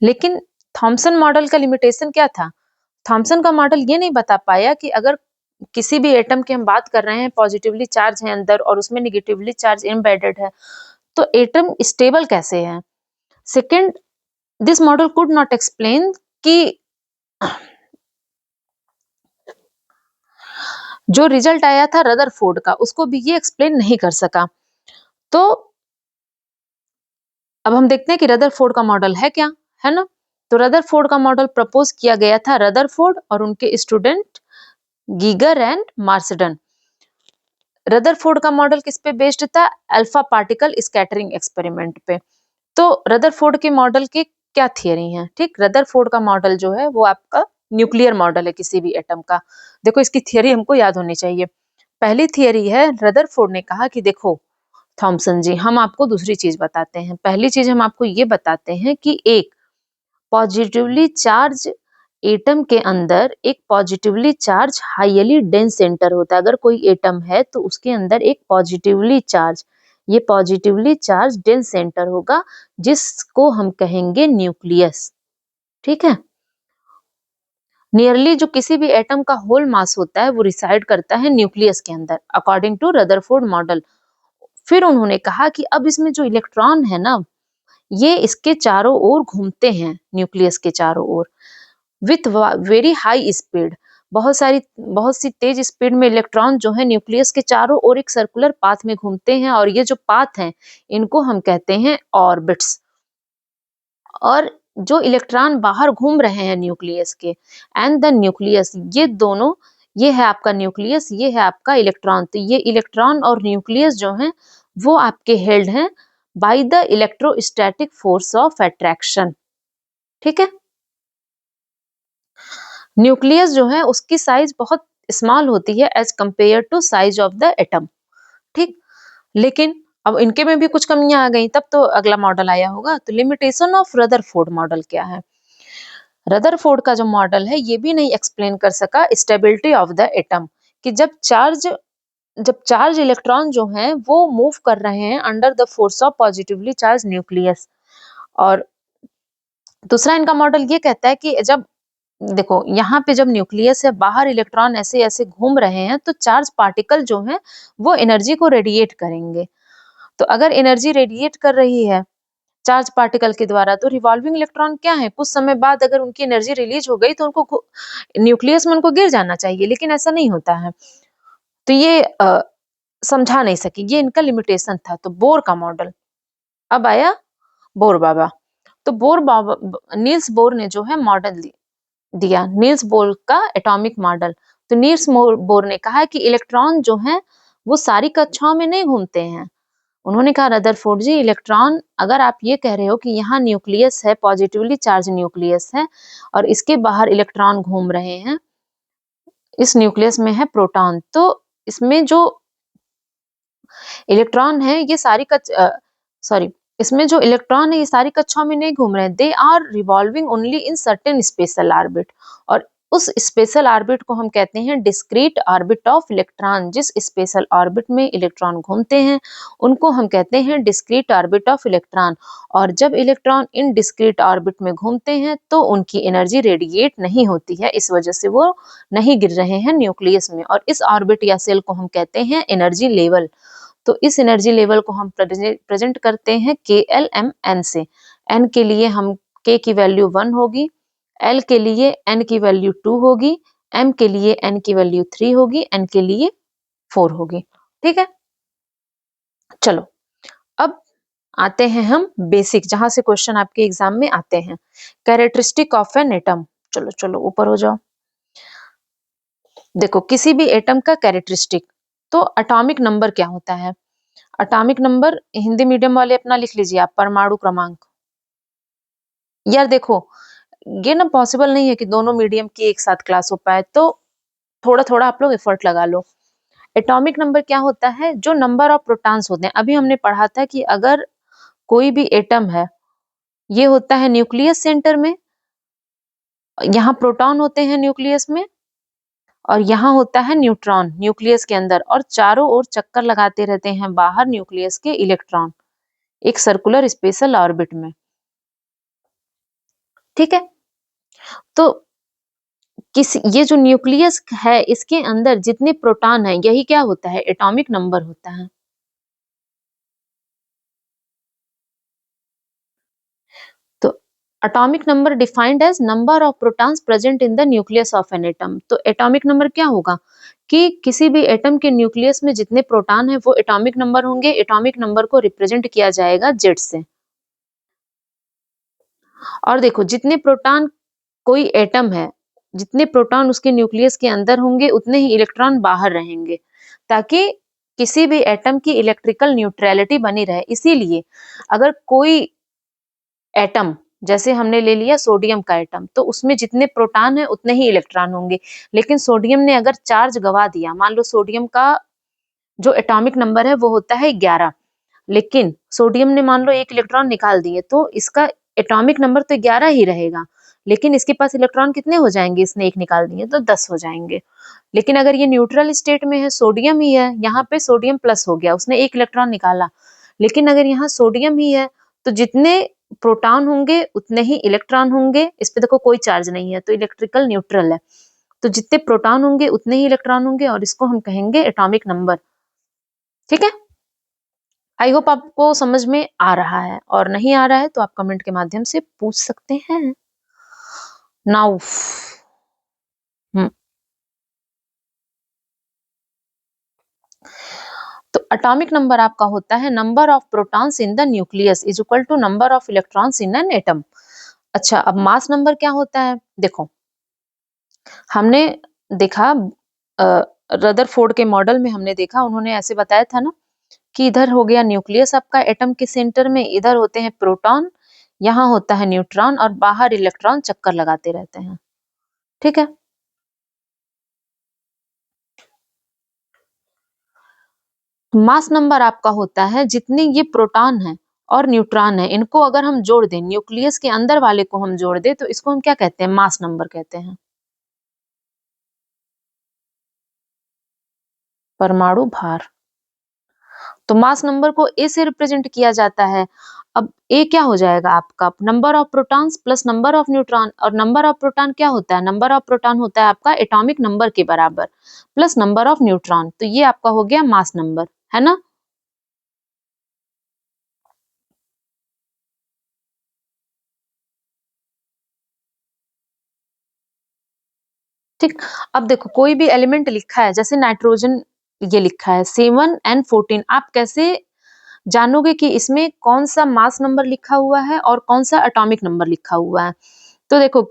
A: लेकिन थॉमसन मॉडल का लिमिटेशन क्या था? थॉमसन का मॉडल ये नहीं बता पाया कि अगर किसी भी एटम की हम बात कर रहे हैं, पॉजिटिवली चार्ज है अंदर और उसमें निगेटिवली चार्ज एम्बेडेड है, तो एटम स्टेबल कैसे है? Second, this model could not explain कि जो रिजल्ट आया था रदरफोर्ड का, उसको भी ये एक्सप्लेन नहीं कर सका। तो अब हम देखते हैं कि रदरफोर्ड का मॉडल है क्या, है ना? तो रदरफोर्ड का मॉडल प्रपोज किया गया था रदरफोर्ड और उनके student Geiger and Marsden. Rutherford का मॉडल किस पे बेस्ड था? अल्फा पार्टिकल स्कैटरिंग एक्सपेरिमेंट पे। तो रदरफोर्ड के मॉडल की क्या थियरी है? ठीक, रदरफोर्ड का मॉडल जो है वो आपका न्यूक्लियर मॉडल है किसी भी एटम का। देखो इसकी थियरी हमको याद होनी चाहिए। पहली थियरी है, रदरफोर्ड ने कहा कि देखो थॉमसन जी, हम आपको दूसरी चीज बताते हैं। पहली चीज हम आपको ये बताते हैं कि एक पॉजिटिवली चार्ज एटम के अंदर एक positively charge highly dense centre होता है। अगर कोई एटम है तो उसके अंदर एक पॉजिटिवली चार्ज, ये पॉजिटिवली चार्ज डेंस सेंटर होगा जिसको हम कहेंगे न्यूक्लियस। ठीक है, नियरली जो किसी भी एटम का होल मास होता है वो रिसाइड करता है न्यूक्लियस के अंदर, अकॉर्डिंग टू रदरफोर्ड मॉडल। फिर उन्होंने कहा कि अब इसमें जो इलेक्ट्रॉन है ना, ये इसके चारों ओर घूमते हैं, न्यूक्लियस के चारों ओर विथ वेरी हाई स्पीड। बहुत सी तेज स्पीड में इलेक्ट्रॉन जो है न्यूक्लियस के चारों ओर एक सर्कुलर पाथ में घूमते हैं, और ये जो पाथ हैं इनको हम कहते हैं ऑर्बिट्स। और जो इलेक्ट्रॉन बाहर घूम रहे हैं न्यूक्लियस के एंड द न्यूक्लियस, ये दोनों, ये है आपका न्यूक्लियस, ये है आपका इलेक्ट्रॉन। तो ये इलेक्ट्रॉन और न्यूक्लियस जो हैं वो आपके हेल्ड हैं by the electrostatic force of attraction. ठीक है, न्यूक्लियस जो है उसकी साइज बहुत स्मॉल होती है as compare to size of the atom. ठीक, लेकिन अब इनके में भी कुछ कमियां आ गई, तब तो अगला मॉडल आया होगा। तो लिमिटेशन ऑफ रदरफोर्ड मॉडल क्या है? रदरफोर्ड का जो मॉडल है ये भी नहीं एक्सप्लेन कर सका स्टेबिलिटी ऑफ द एटम, कि जब चार्ज इलेक्ट्रॉन जो हैं वो मूव कर रहे हैं under the force of positively charge nucleus. और दूसरा इनका मॉडल ये कहता है कि जब देखो यहाँ पे जब न्यूक्लियस है, बाहर इलेक्ट्रॉन ऐसे ऐसे घूम रहे हैं, तो चार्ज पार्टिकल जो हैं वो एनर्जी को रेडिएट करेंगे। तो अगर एनर्जी रेडिएट कर रही है चार्ज पार्टिकल के द्वारा, तो रिवॉल्विंग इलेक्ट्रॉन क्या है, कुछ समय बाद अगर उनकी एनर्जी रिलीज हो गई तो उनको न्यूक्लियस में उनको गिर जाना चाहिए, लेकिन ऐसा नहीं होता है। तो ये समझा नहीं सकी, ये इनका लिमिटेशन था। तो बोर का मॉडल, अब आया बोर बाबा। तो बोर बाबा, नील्स बोर ने जो है मॉडल दिया, नील्स बोर का एटॉमिक मॉडल। तो नील्स बोर ने कहा कि इलेक्ट्रॉन जो है वो सारी कक्षाओं में नहीं घूमते हैं। उन्होंने कहा रदरफोर्ड जी, इलेक्ट्रॉन, अगर आप ये कह रहे हो कि यहाँ न्यूक्लियस है, पॉजिटिवली चार्ज न्यूक्लियस है, और इसके बाहर इलेक्ट्रॉन घूम रहे हैं, इस न्यूक्लियस में है प्रोटॉन, तो इसमें जो इलेक्ट्रॉन है ये सारी सॉरी, इसमें जो इलेक्ट्रॉन है ये सारी कक्षाओं में नहीं घूम रहे हैं, they are revolving only in certain special orbit. और उस स्पेशल ऑर्बिट को हम कहते हैं डिस्क्रीट ऑर्बिट ऑफ इलेक्ट्रॉन। जिस स्पेशल ऑर्बिट में इलेक्ट्रॉन घूमते हैं उनको हम कहते हैं डिस्क्रीट ऑर्बिट ऑफ इलेक्ट्रॉन। और जब इलेक्ट्रॉन इन डिस्क्रीट ऑर्बिट में घूमते हैं तो उनकी एनर्जी रेडिएट नहीं होती है, इस वजह से वो नहीं गिर रहे हैं न्यूक्लियस में। और इस ऑर्बिट या सेल को हम कहते हैं एनर्जी लेवल। तो इस एनर्जी लेवल को हम प्रेजेंट करते हैं KLMN से। N के लिए हम K की वैल्यू 1 होगी, L के लिए N की वैल्यू 2 होगी, M के लिए N की वैल्यू 3 होगी, N के लिए 4 होगी। ठीक है, चलो अब आते हैं हम बेसिक, जहां से क्वेश्चन आपके एग्जाम में आते हैं। कैरेक्टरिस्टिक ऑफ एन एटम, चलो चलो ऊपर हो जाओ। देखो किसी भी एटम का कैरेक्टरिस्टिक, तो एटॉमिक नंबर क्या होता है? एटॉमिक नंबर हिंदी मीडियम वाले अपना लिख लीजिए आप, परमाणु क्रमांक। यार देखो ये ना पॉसिबल नहीं है कि दोनों मीडियम की एक साथ क्लास हो पाए, तो थोड़ा थोड़ा आप लोग एफर्ट लगा लो। एटॉमिक नंबर क्या होता है? जो नंबर ऑफ प्रोटॉन्स होते हैं। अभी हमने पढ़ा था कि अगर कोई भी एटम है, ये होता है न्यूक्लियस सेंटर में, यहाँ प्रोटॉन होते हैं न्यूक्लियस में, और यहाँ होता है न्यूट्रॉन न्यूक्लियस के अंदर, और चारों ओर चक्कर लगाते रहते हैं बाहर न्यूक्लियस के इलेक्ट्रॉन एक सर्कुलर स्पेशल ऑर्बिट में। ठीक है, तो ये जो न्यूक्लियस है इसके अंदर जितने प्रोटॉन है, यही क्या होता है? एटॉमिक नंबर होता है। Atomic number defined as number of protons present in the nucleus of an atom. तो एटॉमिक नंबर क्या होगा कि किसी भी एटम के न्यूक्लियस में जितने प्रोटॉन है वो एटॉमिक नंबर होंगे। एटॉमिक नंबर को रिप्रेजेंट किया जाएगा जेड से। और देखो जितने प्रोटॉन कोई एटम है, जितने प्रोटॉन उसके न्यूक्लियस के अंदर होंगे उतने ही इलेक्ट्रॉन बाहर रहेंगे, ताकि किसी भी एटम की इलेक्ट्रिकल न्यूट्रलिटी बनी रहे। इसीलिए अगर कोई एटम, जैसे हमने ले लिया सोडियम का एटम, तो उसमें जितने प्रोटॉन है उतने ही इलेक्ट्रॉन होंगे। लेकिन सोडियम ने अगर चार्ज गवा दिया, मान लो सोडियम का जो एटॉमिक नंबर है वो होता है 11, लेकिन सोडियम ने मान लो एक इलेक्ट्रॉन निकाल दिए, तो इसका एटॉमिक नंबर तो 11 ही रहेगा, लेकिन इसके पास इलेक्ट्रॉन कितने हो जाएंगे, इसने एक निकाल दिए तो 10 हो जाएंगे। लेकिन अगर ये न्यूट्रल स्टेट में है, सोडियम ही है, यहाँ पे सोडियम प्लस हो गया, उसने एक इलेक्ट्रॉन निकाला, लेकिन अगर यहाँ सोडियम ही है तो जितने प्रोटॉन होंगे उतने ही इलेक्ट्रॉन होंगे। इस पे देखो कोई चार्ज नहीं है तो इलेक्ट्रिकल न्यूट्रल है, तो जितने प्रोटॉन होंगे उतने ही इलेक्ट्रॉन होंगे, और इसको हम कहेंगे एटॉमिक नंबर। ठीक है, आई होप आपको समझ में आ रहा है, और नहीं आ रहा है तो आप कमेंट के माध्यम से पूछ सकते हैं। नाउ तो एटॉमिक नंबर आपका होता है number of protons in the nucleus is equal to number of electrons in an atom. अच्छा, अब मास नंबर क्या होता है? देखो हमने देखा रदरफोर्ड के मॉडल में हमने देखा, उन्होंने ऐसे बताया था ना कि इधर हो गया न्यूक्लियस आपका एटम के सेंटर में, इधर होते हैं प्रोटॉन, यहाँ होता है न्यूट्रॉन, और बाहर इलेक्ट्रॉन चक्कर लगाते रहते हैं। ठीक है, मास नंबर आपका होता है जितने ये प्रोटॉन है और न्यूट्रॉन है, इनको अगर हम जोड़ दें, न्यूक्लियस के अंदर वाले को हम जोड़ दें, तो इसको हम क्या कहते हैं? मास नंबर कहते हैं, परमाणु भार। तो मास नंबर को ए से रिप्रेजेंट किया जाता है। अब ए क्या हो जाएगा आपका? Number of protons plus number of neutron, और नंबर ऑफ प्रोटॉन क्या होता है? नंबर ऑफ प्रोटॉन होता है आपका एटॉमिक नंबर के बराबर प्लस नंबर ऑफ न्यूट्रॉन, तो ये आपका हो गया मास नंबर, है ना। ठीक, अब देखो कोई भी एलिमेंट लिखा है, जैसे नाइट्रोजन ये लिखा है 7n14, आप कैसे जानोगे कि इसमें कौन सा मास नंबर लिखा हुआ है और कौन सा एटॉमिक नंबर लिखा हुआ है? तो देखो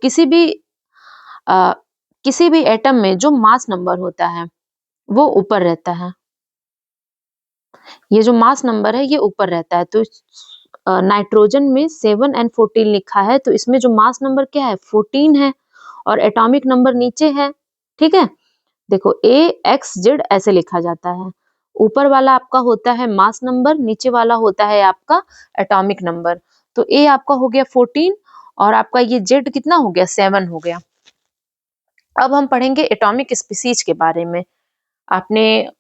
A: आ, किसी भी एटम में जो मास नंबर होता है वो ऊपर रहता है, ये जो मास नंबर है ये ऊपर रहता है। तो नाइट्रोजन में 7n14 लिखा है, तो इसमें जो मास नंबर क्या है? 14 है, और एटॉमिक नंबर नीचे है। ठीक है, देखो AXZ ऐसे लिखा जाता है, ऊपर वाला आपका होता है मास नंबर, नीचे वाला होता है आपका एटॉमिक नंबर। तो A आपका हो गया 14, और आपका ये Z कितना हो गया? 7 हो गया। अब हम पढ़ेंगे एटॉमिक स्पीसीज के बारे में। आपने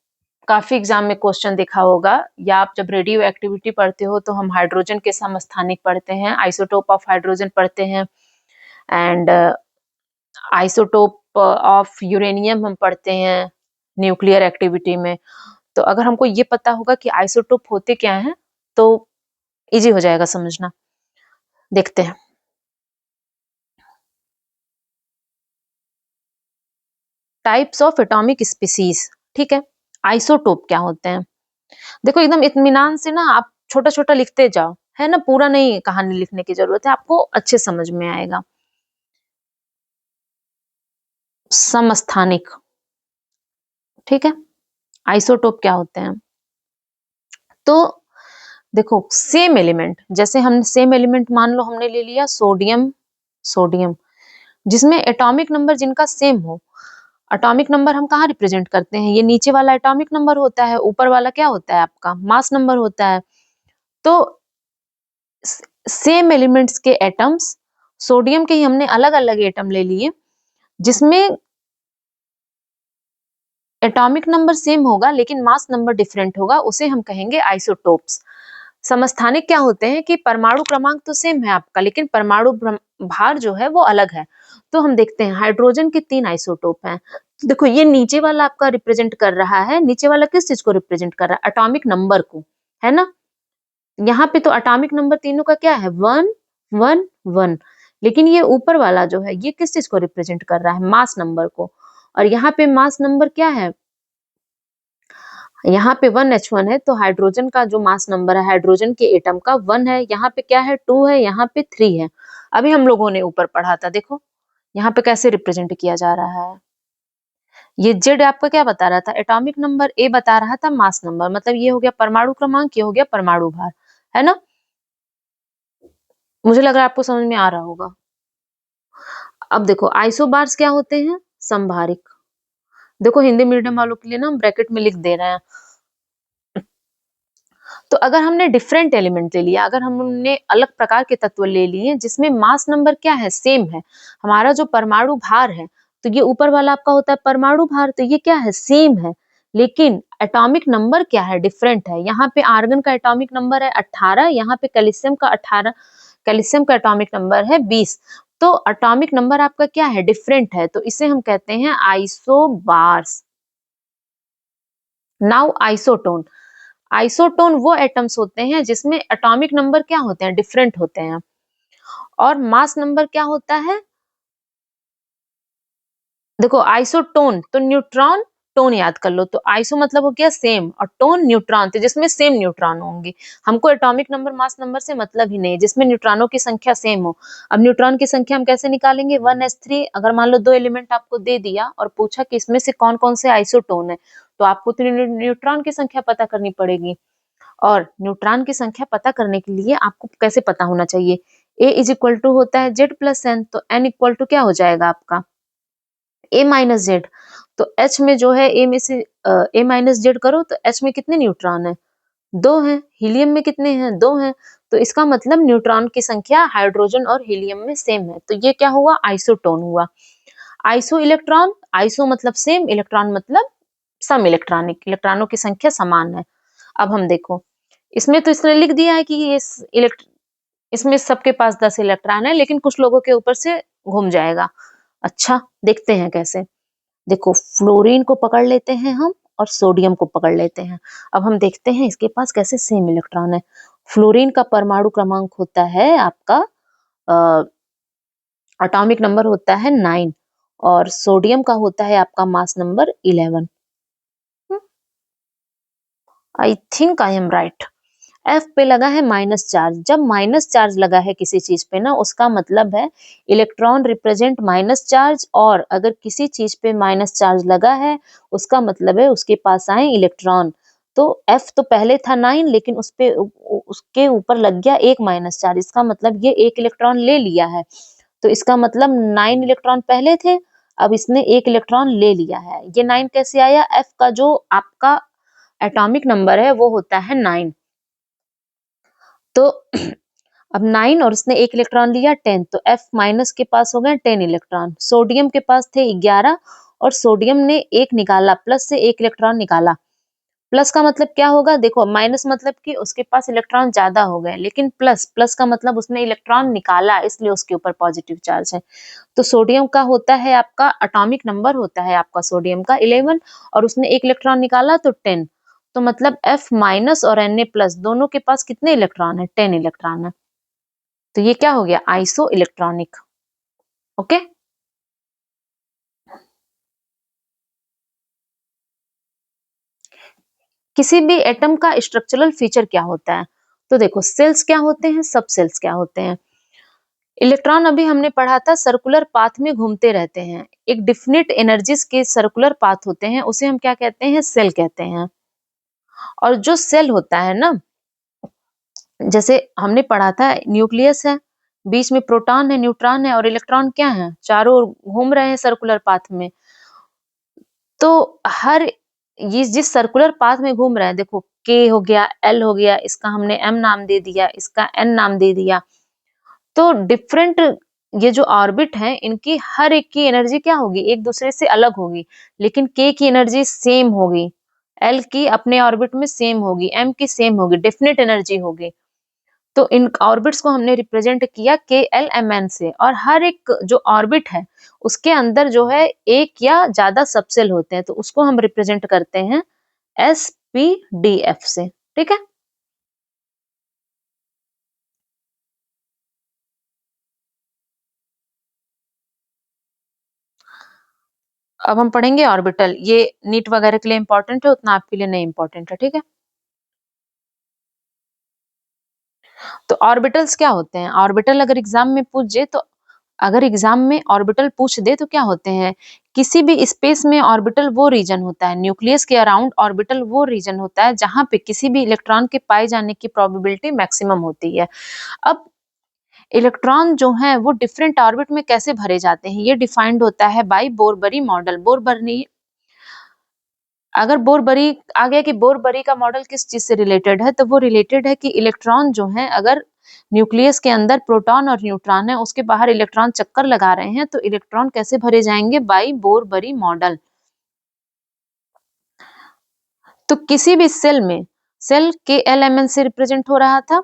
A: काफी एग्जाम में क्वेश्चन देखा होगा, या आप जब रेडियो एक्टिविटी पढ़ते हो तो हम हाइड्रोजन के समस्थानिक पढ़ते हैं, आइसोटोप ऑफ हाइड्रोजन पढ़ते हैं, एंड आइसोटोप ऑफ यूरेनियम हम पढ़ते हैं न्यूक्लियर एक्टिविटी में। तो अगर हमको ये पता होगा कि आइसोटोप होते क्या हैं तो इजी हो जाएगा समझना। देखते हैं, टाइप्स ऑफ एटॉमिक स्पीसीज। ठीक है, आइसोटोप क्या होते हैं? देखो एकदम इत्मीनान से ना आप छोटा छोटा लिखते जाओ, है ना, पूरा नहीं कहानी लिखने की जरूरत है, आपको अच्छे समझ में आएगा। समस्थानिक, ठीक है, आइसोटोप क्या होते हैं? तो देखो सेम एलिमेंट, जैसे हम सेम एलिमेंट मान लो हमने ले लिया सोडियम, सोडियम जिसमें एटॉमिक नंबर जिनका सेम हो। एटॉमिक नंबर हम कहाँ रिप्रेजेंट करते हैं? ये नीचे वाला एटॉमिक नंबर होता है, ऊपर वाला क्या होता है आपका? मास नंबर होता है। तो सेम एलिमेंट्स के एटम्स, सोडियम के ही हमने अलग अलग एटम ले लिए जिसमें एटॉमिक नंबर सेम होगा लेकिन मास नंबर डिफरेंट होगा, उसे हम कहेंगे आइसोटोप्स। समस्थानिक क्या होते हैं कि परमाणु क्रमांक तो सेम है आपका, लेकिन परमाणु भार जो है वो अलग है। तो हम देखते हैं हाइड्रोजन के 3 आइसोटोप हैं। तो देखो ये नीचे वाला आपका रिप्रेजेंट कर रहा है, नीचे वाला किस चीज को रिप्रेजेंट कर रहा है? एटॉमिक नंबर को, है ना। यहाँ पे तो एटॉमिक नंबर तीनों का क्या है? 1 1 1। लेकिन ये ऊपर वाला जो है ये किस चीज को रिप्रेजेंट कर रहा है? मास नंबर को। और यहाँ पे मास नंबर क्या है? यहाँ पे 1H1 है, तो हाइड्रोजन का जो मास नंबर है हाइड्रोजन के एटम का 1 है, यहाँ पे क्या है 2 है, यहाँ पे 3 है। अभी हम लोगों ने ऊपर पढ़ा था, देखो यहाँ पे कैसे रिप्रेजेंट किया जा रहा है। ये जेड आपका क्या बता रहा था? एटॉमिक नंबर, ए बता रहा था मास नंबर, मतलब ये हो गया परमाणु क्रमांक, ये हो गया परमाणु भार, है ना? मुझे लग रहा है आपको समझ में आ रहा होगा। अब देखो आइसोबार्स क्या होते हैं? संभारिक। देखो हिंदी मीडियम वालों के लिए ना हम ब्रैकेट में लिख दे रहे हैं। तो अगर हमने डिफरेंट एलिमेंट ले लिया, अगर हमने अलग प्रकार के तत्व ले लिए जिसमें मास नंबर क्या है? सेम है, हमारा जो परमाणु भार है, तो ये ऊपर वाला आपका होता है परमाणु भार, तो ये क्या है? सेम है, लेकिन एटॉमिक नंबर क्या है? डिफरेंट है। यहाँ पे आर्गन का एटॉमिक नंबर है 18, यहाँ पे कैल्शियम का 18, कैल्शियम का एटॉमिक नंबर है 20। तो एटॉमिक नंबर आपका क्या है? डिफरेंट है, तो इसे हम कहते हैं आइसोबार्स। Now isotone. आइसोटोन वो एटम्स होते हैं जिसमें एटॉमिक नंबर क्या होते हैं? डिफरेंट होते हैं। और मास नंबर क्या होता है? देखो आइसोटोन तो न्यूट्रॉन, टोन याद कर लो, तो आइसो मतलब हो गया सेम और टोन न्यूट्रॉन, तो जिसमें सेम न्यूट्रॉन होंगे। हमको एटॉमिक नंबर मास नंबर से मतलब ही नहीं, जिसमें न्यूट्रॉनों की संख्या सेम हो। अब न्यूट्रॉन की संख्या हम कैसे निकालेंगे? 1s3। अगर मान लो दो एलिमेंट आपको दे दिया और पूछा कि इसमें से कौन कौन से आइसोटोन है, तो आपको तो न्यूट्रॉन की संख्या पता करनी पड़ेगी। और न्यूट्रॉन की संख्या पता करने के लिए आपको कैसे पता होना चाहिए? ए इज इक्वल टू होता है जेड प्लस एन, तो एन इक्वल टू क्या हो जाएगा आपका? ए माइनस जेड। तो एच में जो है ए में से ए माइनस जेड करो तो एच में कितने न्यूट्रॉन है? दो हैं। हीलियम में कितने हैं? दो हैं। तो इसका मतलब न्यूट्रॉन की संख्या हाइड्रोजन और हीलियम में सेम है, तो ये क्या हुआ? आइसोटोन हुआ। आइसो इलेक्ट्रॉन, आइसो मतलब सेम, इलेक्ट्रॉन मतलब सम इलेक्ट्रॉनिक, इलेक्ट्रॉनों की संख्या समान है। अब हम देखो, इसमें तो इसने लिख दिया है कि ये इसमें सबके पास 10 इलेक्ट्रॉन है, लेकिन कुछ लोगों के ऊपर से घूम जाएगा। अच्छा देखते हैं कैसे। देखो फ्लोरीन को पकड़ लेते हैं हम और सोडियम को पकड़ लेते हैं। अब हम देखते हैं इसके पास कैसे सेम इलेक्ट्रॉन है। फ्लोरीन का परमाणु क्रमांक होता है आपका एटॉमिक नंबर होता है 9, और सोडियम का होता है आपका mass number 11। I think I am right. F पे लगा है माइनस चार्ज। जब माइनस चार्ज लगा है किसी चीज पे ना, उसका मतलब है इलेक्ट्रॉन रिप्रेजेंट माइनस चार्ज, और अगर किसी चीज पे माइनस चार्ज लगा है उसका मतलब है उसके पास आए इलेक्ट्रॉन। तो एफ तो पहले था 9, लेकिन उस पे उसके ऊपर लग गया एक माइनस चार्ज, इसका मतलब ये एक इलेक्ट्रॉन ले लिया है। तो इसका मतलब 9 इलेक्ट्रॉन पहले थे, अब इसने एक इलेक्ट्रॉन ले लिया है। ये 9 कैसे आया? एफ का जो आपका एटॉमिक नंबर है वो होता है 9। तो अब 9 और उसने एक इलेक्ट्रॉन लिया 10, तो एफ माइनस के पास हो गए 10 इलेक्ट्रॉन। सोडियम के पास थे 11 और सोडियम ने एक निकाला, प्लस से एक इलेक्ट्रॉन निकाला। प्लस का मतलब क्या होगा? देखो माइनस मतलब कि उसके पास इलेक्ट्रॉन ज्यादा हो गए, लेकिन प्लस प्लस का मतलब उसने इलेक्ट्रॉन निकाला, इसलिए उसके ऊपर पॉजिटिव चार्ज है। तो सोडियम का होता है आपका एटॉमिक नंबर होता है आपका सोडियम का 11, और उसने एक इलेक्ट्रॉन निकाला तो 10। तो मतलब एफ माइनस और एन ए प्लस दोनों के पास कितने इलेक्ट्रॉन है? 10 इलेक्ट्रॉन है। तो ये क्या हो गया? Iso electronic. ओके। किसी भी एटम का स्ट्रक्चरल फीचर क्या होता है? तो देखो सेल्स क्या होते हैं, सब सेल्स क्या होते हैं। इलेक्ट्रॉन अभी हमने पढ़ा था सर्कुलर पाथ में घूमते रहते हैं, एक डिफिनिट एनर्जीज के सर्कुलर पाथ होते हैं, उसे हम क्या कहते हैं? सेल कहते हैं। और जो सेल होता है ना, जैसे हमने पढ़ा था न्यूक्लियस है, बीच में प्रोटॉन है, न्यूट्रॉन है और इलेक्ट्रॉन क्या है? चारों ओर घूम रहे हैं सर्कुलर पाथ में। तो हर ये जिस सर्कुलर पाथ में घूम रहा है, देखो के हो गया, एल हो गया, इसका हमने एम नाम दे दिया, इसका एन नाम दे दिया। तो डिफरेंट ये जो ऑर्बिट है इनकी हर एक की एनर्जी क्या होगी? एक दूसरे से अलग होगी, लेकिन के की एनर्जी सेम होगी, एल की अपने ऑर्बिट में सेम होगी, एम की सेम होगी, डेफिनेट एनर्जी होगी। तो इन ऑर्बिट्स को हमने रिप्रेजेंट किया के एल एम एन से, और हर एक जो ऑर्बिट है उसके अंदर जो है एक या ज्यादा सबसेल होते हैं, तो उसको हम रिप्रेजेंट करते हैं एस पी डी एफ से। ठीक है। अब हम पढ़ेंगे ऑर्बिटल। ये नीट वगैरह के लिए इंपॉर्टेंट है, उतना आपके लिए नहीं इंपॉर्टेंट है, ठीक है। तो ऑर्बिटल्स क्या होते हैं? ऑर्बिटल अगर एग्जाम में पूछ जे तो अगर एग्जाम में ऑर्बिटल पूछ दे तो क्या होते हैं? किसी भी स्पेस में ऑर्बिटल वो रीजन होता है, न्यूक्लियस के अराउंड ऑर्बिटल वो रीजन होता है जहां पे किसी भी इलेक्ट्रॉन के पाए जाने की प्रोबेबिलिटी मैक्सिमम होती है। अब इलेक्ट्रॉन जो हैं वो डिफरेंट ऑर्बिट में कैसे भरे जाते हैं, ये डिफाइंड होता है बाय बोरबरी मॉडल। बोरबरी, अगर बोरबरी आ गया कि बोरबरी का मॉडल किस चीज से रिलेटेड है, तो वो रिलेटेड है कि इलेक्ट्रॉन जो है, अगर न्यूक्लियस के अंदर प्रोटॉन और न्यूट्रॉन है, उसके बाहर इलेक्ट्रॉन चक्कर लगा रहे हैं, तो इलेक्ट्रॉन कैसे भरे जाएंगे? By Bohr Bury model. तो किसी भी सेल में, सेल के एल से रिप्रेजेंट हो रहा था,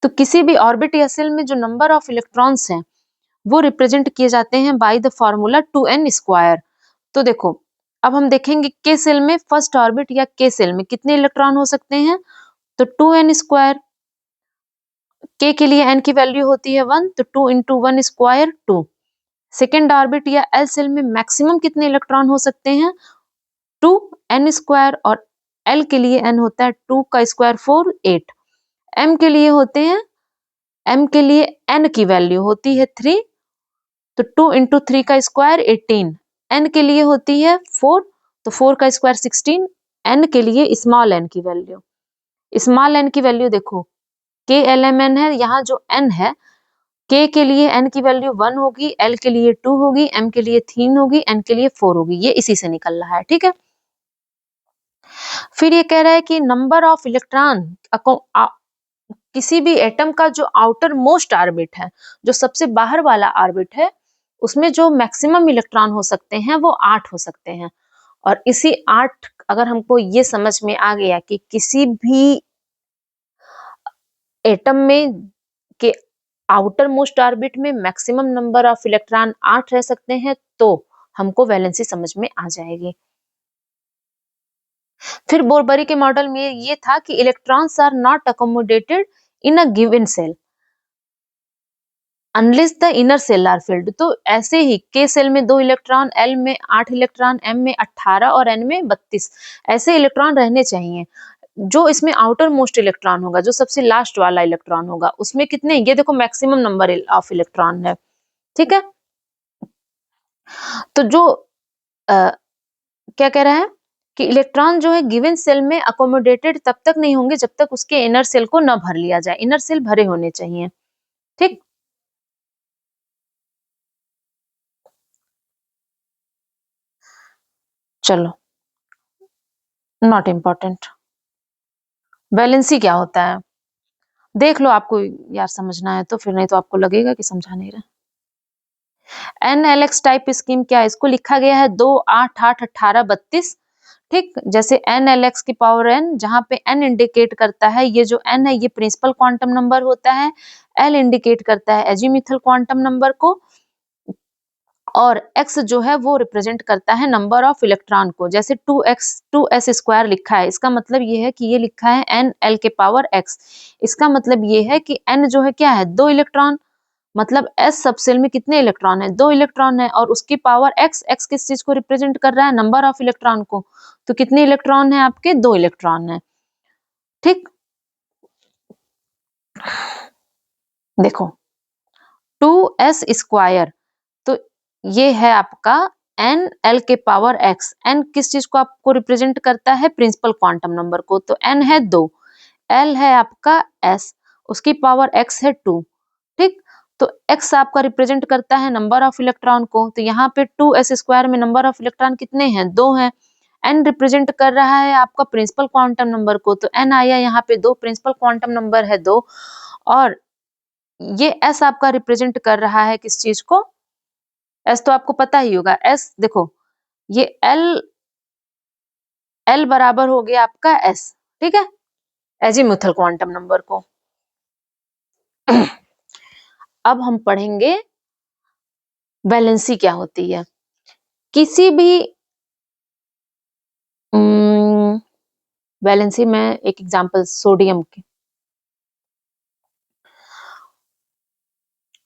A: तो किसी भी ऑर्बिट या सेल में जो नंबर ऑफ इलेक्ट्रॉन्स हैं वो रिप्रेजेंट किए जाते हैं बाय द फॉर्मूला 2n²। तो देखो, अब हम देखेंगे के सेल में फर्स्ट ऑर्बिट या के सेल में कितने इलेक्ट्रॉन हो सकते हैं, तो 2n²। के के लिए n की वैल्यू होती है 1, तो 2 इंटू 1² 2। सेकेंड ऑर्बिट या एल सेल में मैक्सिमम कितने इलेक्ट्रॉन हो सकते हैं? 2n²। और एल के लिए n होता है 2 का स्क्वायर 4 8। एम के लिए होते हैं, एम के लिए n की वैल्यू होती है 3, तो 2 इंटू 3 का स्क्वायर 18। एन के लिए होती है 4, तो 4 का स्क्वायर 16। एन के लिए स्मॉल एन की वैल्यू, स्मॉल एन की वैल्यू देखो, के एल एम एन है, यहाँ जो एन है, के के लिए एन की वैल्यू 1 होगी, एल के लिए 2 होगी, एम के लिए 3 होगी, एन के लिए 4 होगी। ये इसी से निकल रहा है, ठीक है। फिर ये कह रहा है कि नंबर ऑफ इलेक्ट्रॉन, किसी भी एटम का जो आउटर मोस्ट ऑर्बिट है, जो सबसे बाहर वाला ऑर्बिट है, उसमें जो मैक्सिमम इलेक्ट्रॉन हो सकते हैं वो 8 हो सकते हैं। और इसी 8, अगर हमको ये समझ में आ गया कि किसी भी एटम में के आउटर मोस्ट ऑर्बिट में मैक्सिमम नंबर ऑफ इलेक्ट्रॉन 8 रह सकते हैं, तो हमको वैलेंसी समझ में आ जाएगी। फिर बोरबरी के मॉडल में ये था कि electrons are not accommodated in a given shell unless the inner shell are filled. तो ऐसे ही के सेल में 2 इलेक्ट्रॉन, एल में 8 इलेक्ट्रॉन, एम में 18 और एन में 32 ऐसे इलेक्ट्रॉन रहने चाहिए। जो इसमें आउटर मोस्ट इलेक्ट्रॉन होगा, जो सबसे लास्ट वाला इलेक्ट्रॉन होगा, उसमें कितने, ये देखो मैक्सिमम नंबर ऑफ इलेक्ट्रॉन है, ठीक है। तो जो क्या कह रहा है कि इलेक्ट्रॉन जो है गिवन सेल में अकोमोडेटेड तब तक नहीं होंगे जब तक उसके इनर सेल को न भर लिया जाए। इनर सेल भरे होने चाहिए, ठीक। चलो, नॉट इम्पोर्टेंट। वैलेंसी क्या होता है देख लो, आपको यार समझना है तो, फिर नहीं तो आपको लगेगा कि समझा नहीं रहा। NLX टाइप स्कीम क्या है? इसको लिखा गया है 2 8 8 18 32, ठीक। जैसे NLX की पावर n, जहां पे n इंडिकेट करता है, ये जो n है ये प्रिंसिपल क्वांटम नंबर होता है, l इंडिकेट करता है एजीमुथल क्वांटम नंबर को, और x जो है वो रिप्रेजेंट करता है नंबर ऑफ इलेक्ट्रॉन को। जैसे 2s² लिखा है, इसका मतलब ये है कि ये लिखा है nl के पावर x। इसका मतलब ये है कि n जो है क्या है, 2 इलेक्ट्रॉन, मतलब s सबसेल में कितने इलेक्ट्रॉन है, 2 इलेक्ट्रॉन है, और उसकी पावर x, x किस चीज को रिप्रेजेंट कर रहा है, नंबर ऑफ इलेक्ट्रॉन को। तो कितने इलेक्ट्रॉन है आपके, 2 इलेक्ट्रॉन है, ठीक। देखो 2s², तो ये है आपका n l के पावर x। n किस चीज को आपको रिप्रेजेंट करता है, प्रिंसिपल क्वांटम नंबर को। तो n है 2, l है आपका s, उसकी पावर x है 2, ठीक। तो x आपका रिप्रेजेंट करता है नंबर ऑफ इलेक्ट्रॉन को, तो यहाँ पे 2s² में नंबर ऑफ इलेक्ट्रॉन कितने हैं, 2 हैं। n रिप्रेजेंट कर रहा है आपका प्रिंसिपल क्वांटम नंबर को, तो n आया यहाँ पे 2, प्रिंसिपल क्वांटम नंबर है 2। और ये s आपका रिप्रेजेंट कर रहा है किस चीज को, s तो आपको पता ही होगा। s देखो, ये l बराबर हो गया आपका s, ठीक है, एजीमुथल क्वांटम नंबर को। अब हम पढ़ेंगे वैलेंसी क्या होती है। किसी भी वैलेंसी में एक एग्जांपल सोडियम की,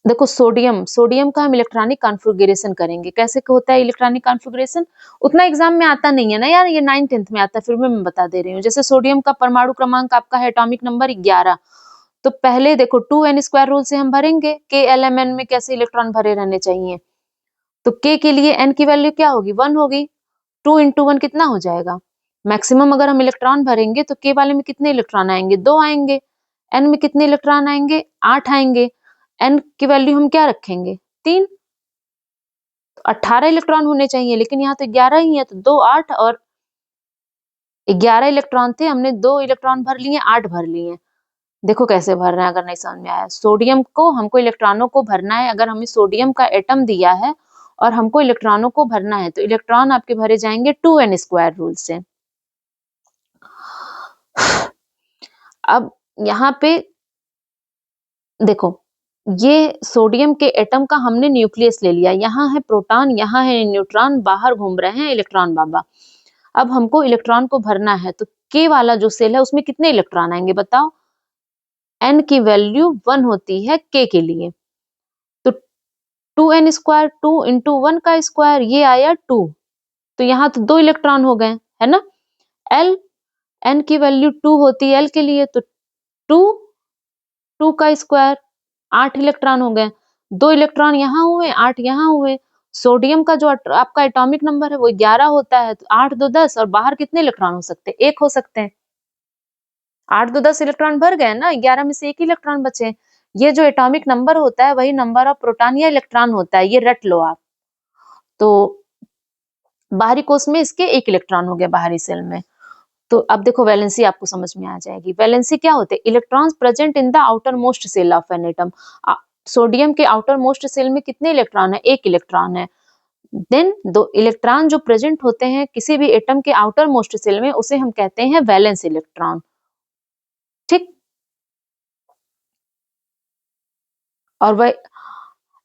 A: देखो सोडियम का हम इलेक्ट्रॉनिक कॉन्फ़िगरेशन करेंगे। कैसे होता है इलेक्ट्रॉनिक कॉन्फ़िगरेशन? उतना एग्जाम में आता नहीं है ना यार, ये 9th-10th में आता है, फिर भी मैं बता दे रही हूँ। जैसे सोडियम का परमाणु क्रमांक आपका है एटॉमिक नंबर 11, तो पहले देखो 2n स्क्वायर रूल से हम भरेंगे K-L-M-N में कैसे इलेक्ट्रॉन भरे रहने चाहिए। तो K के लिए n की वैल्यू क्या होगी? 1 होगी। 2 इंटू 1 कितना हो जाएगा? मैक्सिमम अगर हम इलेक्ट्रॉन भरेंगे तो K वाले में कितने इलेक्ट्रॉन आएंगे? 2 आएंगे। N में कितने इलेक्ट्रॉन आएंगे? 8 आएंगे। N की वैल्यू हम क्या रखेंगे? 3। तो 18 इलेक्ट्रॉन होने चाहिए, लेकिन यहाँ तो 11 ही है, तो 2 8 और 11 इलेक्ट्रॉन थे, हमने 2 इलेक्ट्रॉन भर लिए, 8 भर लिए। देखो कैसे भर रहे हैं, अगर नहीं समझ में आया। सोडियम को हमको इलेक्ट्रॉनों को भरना है, अगर हमें सोडियम का एटम दिया है और हमको इलेक्ट्रॉनों को भरना है, तो इलेक्ट्रॉन आपके भरे जाएंगे 2n स्क्वायर रूल से। अब यहाँ पे देखो, ये सोडियम के एटम का हमने न्यूक्लियस ले लिया, यहाँ है प्रोटॉन, यहाँ है न्यूट्रॉन, बाहर घूम रहे हैं इलेक्ट्रॉन बाबा। अब हमको इलेक्ट्रॉन को भरना है, तो K वाला जो सेल है उसमें कितने इलेक्ट्रॉन आएंगे बताओ? N की वैल्यू 1 होती है K के लिए, तो 2n स्क्वायर, 2 इंटू 1 का स्क्वायर, ये आया 2, तो यहाँ तो 2 इलेक्ट्रॉन हो गए, है ना। L, N की वैल्यू 2 होती है L के लिए, तो 2, 2 का स्क्वायर, 8 इलेक्ट्रॉन हो गए। 2 इलेक्ट्रॉन यहाँ हुए, 8 यहाँ हुए। सोडियम का जो आपका एटॉमिक नंबर है वो 11 होता है, तो 8 2 10, और बाहर कितने इलेक्ट्रॉन हो सकते हैं? 1 हो सकते हैं। 8 2 10 इलेक्ट्रॉन भर गए ना, 11 में से 1 इलेक्ट्रॉन बचे। ये जो एटॉमिक नंबर होता है वही नंबर ऑफ प्रोटॉन या इलेक्ट्रॉन होता है, ये रट लो आप। तो बाहरी कोश में इसके 1 इलेक्ट्रॉन हो गए बाहरी सेल में। तो अब देखो वैलेंसी आपको समझ में आ जाएगी। वैलेंसी क्या होते हैं? Electrons present in the outermost shell of an atom. Sodium के आउटर मोस्ट सेल में कितने इलेक्ट्रॉन है? 1 इलेक्ट्रॉन है। देन दो इलेक्ट्रॉन जो प्रेजेंट होते हैं किसी भी एटम के आउटर मोस्ट सेल में, उसे हम कहते हैं वैलेंस इलेक्ट्रॉन। ठीक। और वह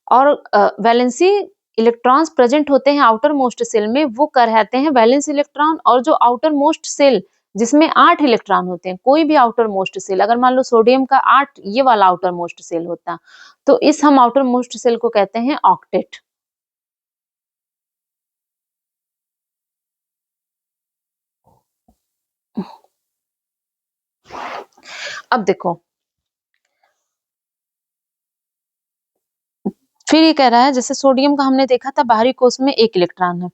A: और वैलेंसी इलेक्ट्रॉन्स प्रेजेंट होते हैं आउटर मोस्ट सेल में, वो कहलाते हैं वैलेंस इलेक्ट्रॉन। और जो आउटर मोस्ट सेल जिसमें 8 इलेक्ट्रॉन होते हैं, कोई भी आउटर मोस्ट सेल, अगर मान लो सोडियम का 8 ये वाला आउटर मोस्ट सेल होता, तो इस हम आउटर मोस्ट सेल को कहते हैं ऑक्टेट। अब देखो, फिर ये कह रहा है, जैसे सोडियम का हमने देखा था बाहरी कोश में 1 इलेक्ट्रॉन है,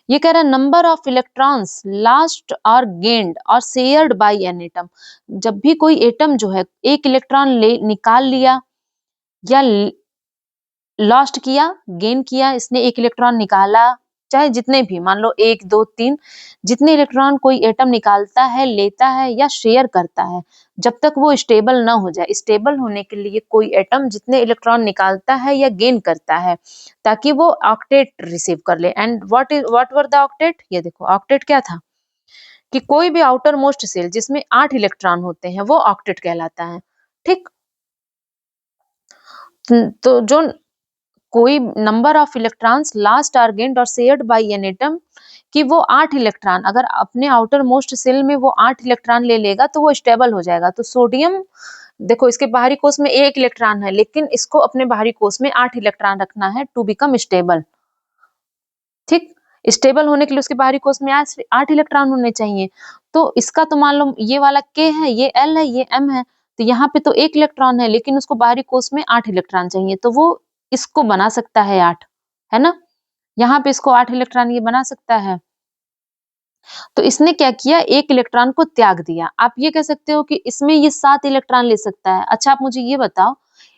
A: ये कह रहा है नंबर ऑफ इलेक्ट्रॉन्स लास्ट और गेन्ड और शेयर्ड बाय एन एटम। जब भी कोई एटम जो है 1 इलेक्ट्रॉन ले निकाल लिया या लॉस्ट किया, गेन किया, इसने 1 इलेक्ट्रॉन निकाला, चाहे जितने भी, मान लो 1 2 3, जितने इलेक्ट्रॉन कोई एटम निकालता है, लेता है या शेयर करता है, जब तक वो स्टेबल ना हो जाए। स्टेबल होने के लिए कोई एटम जितने इलेक्ट्रॉन निकालता है या गेन करता है, ताकि वो ऑक्टेट रिसीव कर ले। And what were the octet? ये देखो ऑक्टेट क्या था, कि कोई भी आउटर मोस्ट सेल जिसमें 8 इलेक्ट्रॉन होते हैं वो ऑक्टेट कहलाता है। ठीक। तो जो कोई number of electrons lost or gained और शेयर्ड बाय एन एटम, कि वो 8 इलेक्ट्रॉन अगर अपने आउटर मोस्ट सेल में वो 8 इलेक्ट्रॉन ले लेगा तो वो स्टेबल हो जाएगा। तो सोडियम देखो, इसके बाहरी कोश में 1 इलेक्ट्रॉन है, लेकिन इसको अपने बाहरी कोश में 8 इलेक्ट्रॉन रखना है टू बिकम स्टेबल। ठीक। स्टेबल होने के लिए उसके बाहरी कोश में 8 इलेक्ट्रॉन होने चाहिए। तो इसका तो मान लो ये वाला K है, ये L है, ये M है, तो यहाँ पे तो 1 इलेक्ट्रॉन है, लेकिन उसको बाहरी कोश में 8 इलेक्ट्रॉन चाहिए, तो वो इसको बना सकता है 8, है ना। यहाँ पे इसको 8 इलेक्ट्रॉन ये बना सकता है। तो इसने क्या किया, 1 इलेक्ट्रॉन को त्याग दिया। आप ये कह सकते हो कि इसमें ये 7 इलेक्ट्रॉन ले सकता है। अच्छा, आप मुझे ये बताओ,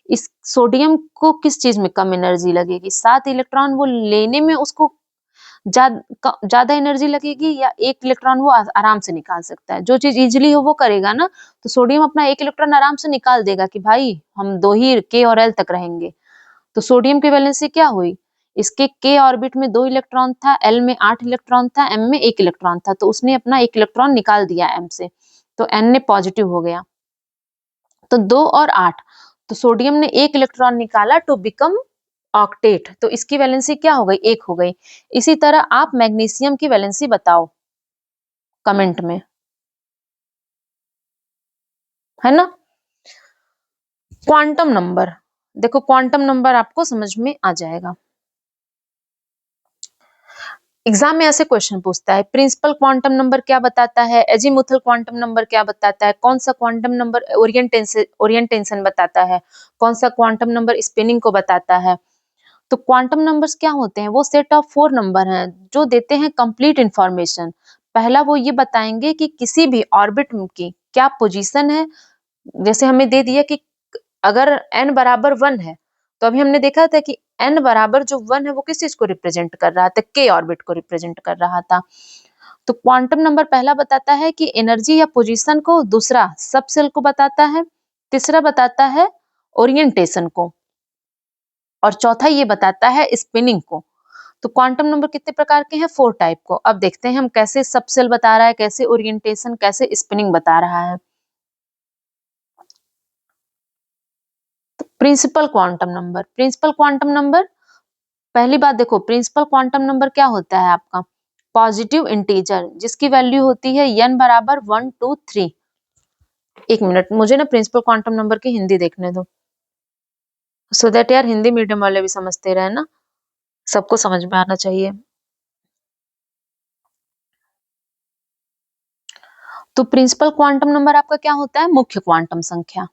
A: इस सोडियम को किस चीज में कम एनर्जी लगेगी? 7 इलेक्ट्रॉन वो लेने में उसको ज्यादा एनर्जी लगेगी, या 1 इलेक्ट्रॉन वो आराम से निकाल सकता है? जो चीज इजिली हो वो करेगा ना। तो सोडियम अपना 1 इलेक्ट्रॉन आराम से निकाल देगा कि भाई हम 2 ही K और L तक रहेंगे। तो सोडियम की वैलेंसी क्या हुई? इसके K ऑर्बिट में 2 इलेक्ट्रॉन था, L में 8 इलेक्ट्रॉन था, M में 1 इलेक्ट्रॉन था, तो उसने अपना 1 इलेक्ट्रॉन निकाल दिया M से, तो N ने पॉजिटिव हो गया। तो 2 और 8, तो सोडियम ने 1 इलेक्ट्रॉन निकाला टू बिकम ऑक्टेट, तो इसकी वैलेंसी क्या हो गई? 1 हो गई। इसी तरह आप मैग्नीशियम की वैलेंसी बताओ कमेंट में, है ना। क्वांटम नंबर, देखो क्वांटम नंबर आपको समझ में आ जाएगा। एग्जाम में ऐसे क्वेश्चन पूछता है, प्रिंसिपल क्वांटम नंबर क्या बताता है, एजीमुथल क्वांटम नंबर क्या बताता है, कौन सा क्वांटम नंबर ओरिएंटेशन बताता है, कौन सा क्वांटम नंबर स्पिनिंग को बताता है। तो क्वांटम नंबर्स क्या होते हैं, वो सेट ऑफ 4 नंबर हैं जो देते हैं कंप्लीट इंफॉर्मेशन। पहला वो ये बताएंगे कि किसी भी ऑर्बिट की क्या पोजीशन है। जैसे हमें दे दिया कि अगर n बराबर 1 है, तो अभी हमने देखा था कि n बराबर जो 1 है वो किस चीज को रिप्रेजेंट कर रहा था, k ऑर्बिट को रिप्रेजेंट कर रहा था। तो क्वांटम नंबर पहला बताता है कि एनर्जी या पोजीशन को, दूसरा सब सेल को बताता है, तीसरा बताता है ओरिएंटेशन को, और चौथा ये बताता है स्पिनिंग को। तो क्वांटम नंबर कितने प्रकार के हैं, 4 टाइप को। अब देखते हैं हम कैसे सब सेल बता रहा है, कैसे ओरिएंटेशन, कैसे स्पिनिंग बता रहा है। Principal quantum number, principal quantum number, पहली बात देखो प्रिंसिपल क्वांटम नंबर क्या होता है आपका, पॉजिटिव इंटीजर जिसकी वैल्यू होती है n बराबर 1 2 3। एक मिनट, मुझे ना प्रिंसिपल क्वांटम नंबर की हिंदी देखने दो, सो दैट यार हिंदी मीडियम वाले भी समझते रहे ना, सबको समझ में आना चाहिए। तो प्रिंसिपल क्वांटम नंबर आपका क्या होता है, मुख्य क्वांटम संख्या।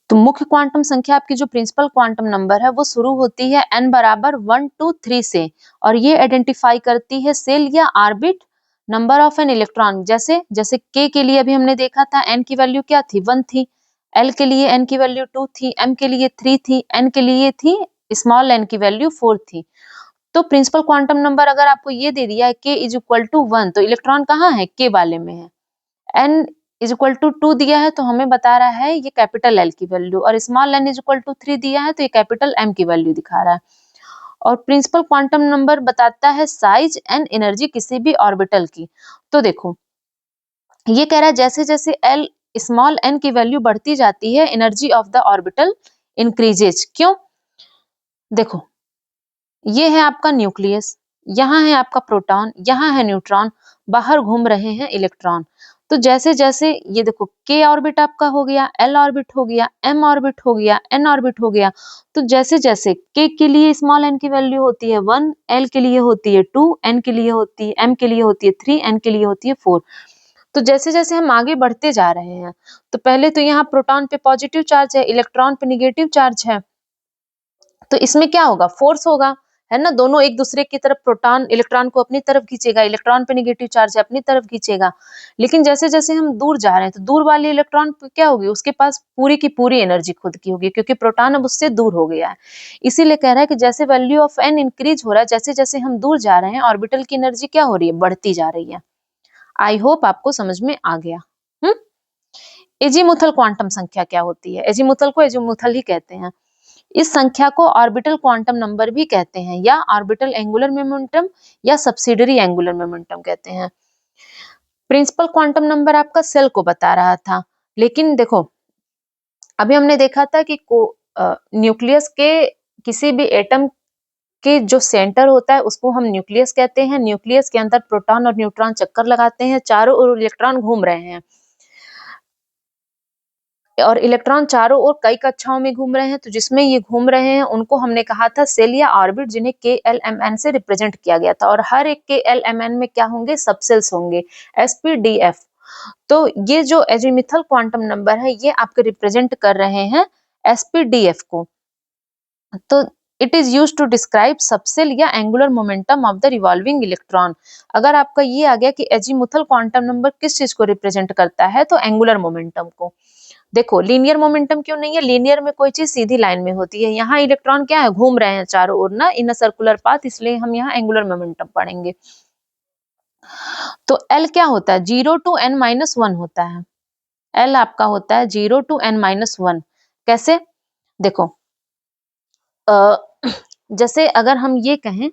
A: तो मुख्य क्वांटम संख्या आपकी जो प्रिंसिपल क्वांटम नंबर है वो शुरू होती है n बराबर 1 2 3 से, और ये आइडेंटिफाई करती है सेल या orbit number of an electron. जैसे जैसे k के लिए अभी हमने देखा था n की वैल्यू क्या थी, 1 थी, l के लिए n की वैल्यू 2 थी, m के लिए 3 थी, n के लिए थी स्मॉल n की वैल्यू 4 थी। तो प्रिंसिपल क्वांटम नंबर अगर आपको ये दे दिया है k इज इक्वल टू 1, तो इलेक्ट्रॉन कहाँ है, k वाले में है। n इज इक्वल टू 2 दिया है तो हमें बता रहा है ये कैपिटल L की वैल्यू, और small n is equal to 3 दिया है तो ये कैपिटल M की वैल्यू दिखा रहा है। और प्रिंसिपल क्वांटम नंबर बताता है साइज एंड एनर्जी किसी भी ऑर्बिटल की। तो देखो ये कह रहा है जैसे जैसे L स्मॉल n की वैल्यू बढ़ती जाती है, energy of the orbital increases. क्यों, देखो ये है आपका न्यूक्लियस, यहाँ है आपका प्रोटॉन, यहाँ है न्यूट्रॉन, बाहर घूम रहे हैं इलेक्ट्रॉन। तो जैसे जैसे ये देखो k ऑर्बिट आपका हो गया, l ऑर्बिट हो गया, m ऑर्बिट हो गया, n ऑर्बिट हो गया। तो जैसे जैसे k के लिए स्मॉल n की वैल्यू होती है 1, l के लिए होती है 2, n के लिए होती है, m के लिए होती है 3, n के लिए होती है 4। तो जैसे जैसे हम आगे बढ़ते जा रहे हैं, तो पहले तो यहाँ प्रोटॉन पे पॉजिटिव चार्ज है, इलेक्ट्रॉन पे निगेटिव चार्ज है, तो इसमें क्या होगा, फोर्स होगा, है ना, दोनों एक दूसरे की तरफ, प्रोटॉन इलेक्ट्रॉन को अपनी तरफ खींचेगा, इलेक्ट्रॉन पे नेगेटिव चार्ज है अपनी तरफ खींचेगा। लेकिन जैसे जैसे हम दूर जा रहे हैं तो दूर वाले इलेक्ट्रॉन क्या होगी, उसके पास पूरी की पूरी एनर्जी खुद की होगी, क्योंकि प्रोटॉन अब उससे दूर हो गया है। इसीलिए कह रहा है कि जैसे वैल्यू ऑफ एन इंक्रीज हो रहा है, जैसे जैसे हम दूर जा रहे हैं, ऑर्बिटल की एनर्जी क्या हो रही है, बढ़ती जा रही है। आई होप आपको समझ में आ गया। एजीमुथल क्वांटम संख्या क्या होती है, एजीमुथल को एजीमुथल ही कहते हैं। इस संख्या को ऑर्बिटल क्वांटम नंबर भी कहते हैं, या ऑर्बिटल एंगुलर मोमेंटम या सब्सिडरी एंगुलर मोमेंटम कहते हैं। प्रिंसिपल क्वांटम नंबर आपका सेल को बता रहा था, लेकिन देखो अभी हमने देखा था कि न्यूक्लियस के किसी भी एटम के जो सेंटर होता है उसको हम न्यूक्लियस कहते हैं। न्यूक्लियस के अंदर प्रोटॉन और न्यूट्रॉन चक्कर लगाते हैं, चारों ओर इलेक्ट्रॉन घूम रहे हैं, और इलेक्ट्रॉन चारों ओर कई कक्षाओं में घूम रहे हैं। तो जिसमें ये घूम रहे हैं उनको हमने कहा था सेल या ऑर्बिट, जिन्हें KLMN से रिप्रेजेंट किया गया था, और हर एक KLMN में क्या होंगे, सबसेल्स होंगे, SPDF। तो ये जो एजीमुथल क्वांटम नंबर है ये आपके रिप्रेजेंट कर रहे हैं SPDF को। तो it is use to describe subshell या angular momentum of the revolving electron. अगर आपका ये आ गया कि एजीमुथल क्वांटम नंबर किस चीज को रिप्रेजेंट करता है, तो एंगुलर मोमेंटम को। देखो लीनियर मोमेंटम क्यों नहीं है, लीनियर में कोई चीज सीधी लाइन में होती है, यहाँ इलेक्ट्रॉन क्या है, घूम रहे हैं चारों ओर ना, इन अ सर्कुलर पाथ, इसलिए हम यहाँ एंगुलर मोमेंटम पढ़ेंगे। तो L क्या होता है, 0 to n-1 होता है। L आपका होता है 0 to n-1। कैसे, देखो जैसे अगर हम ये कहें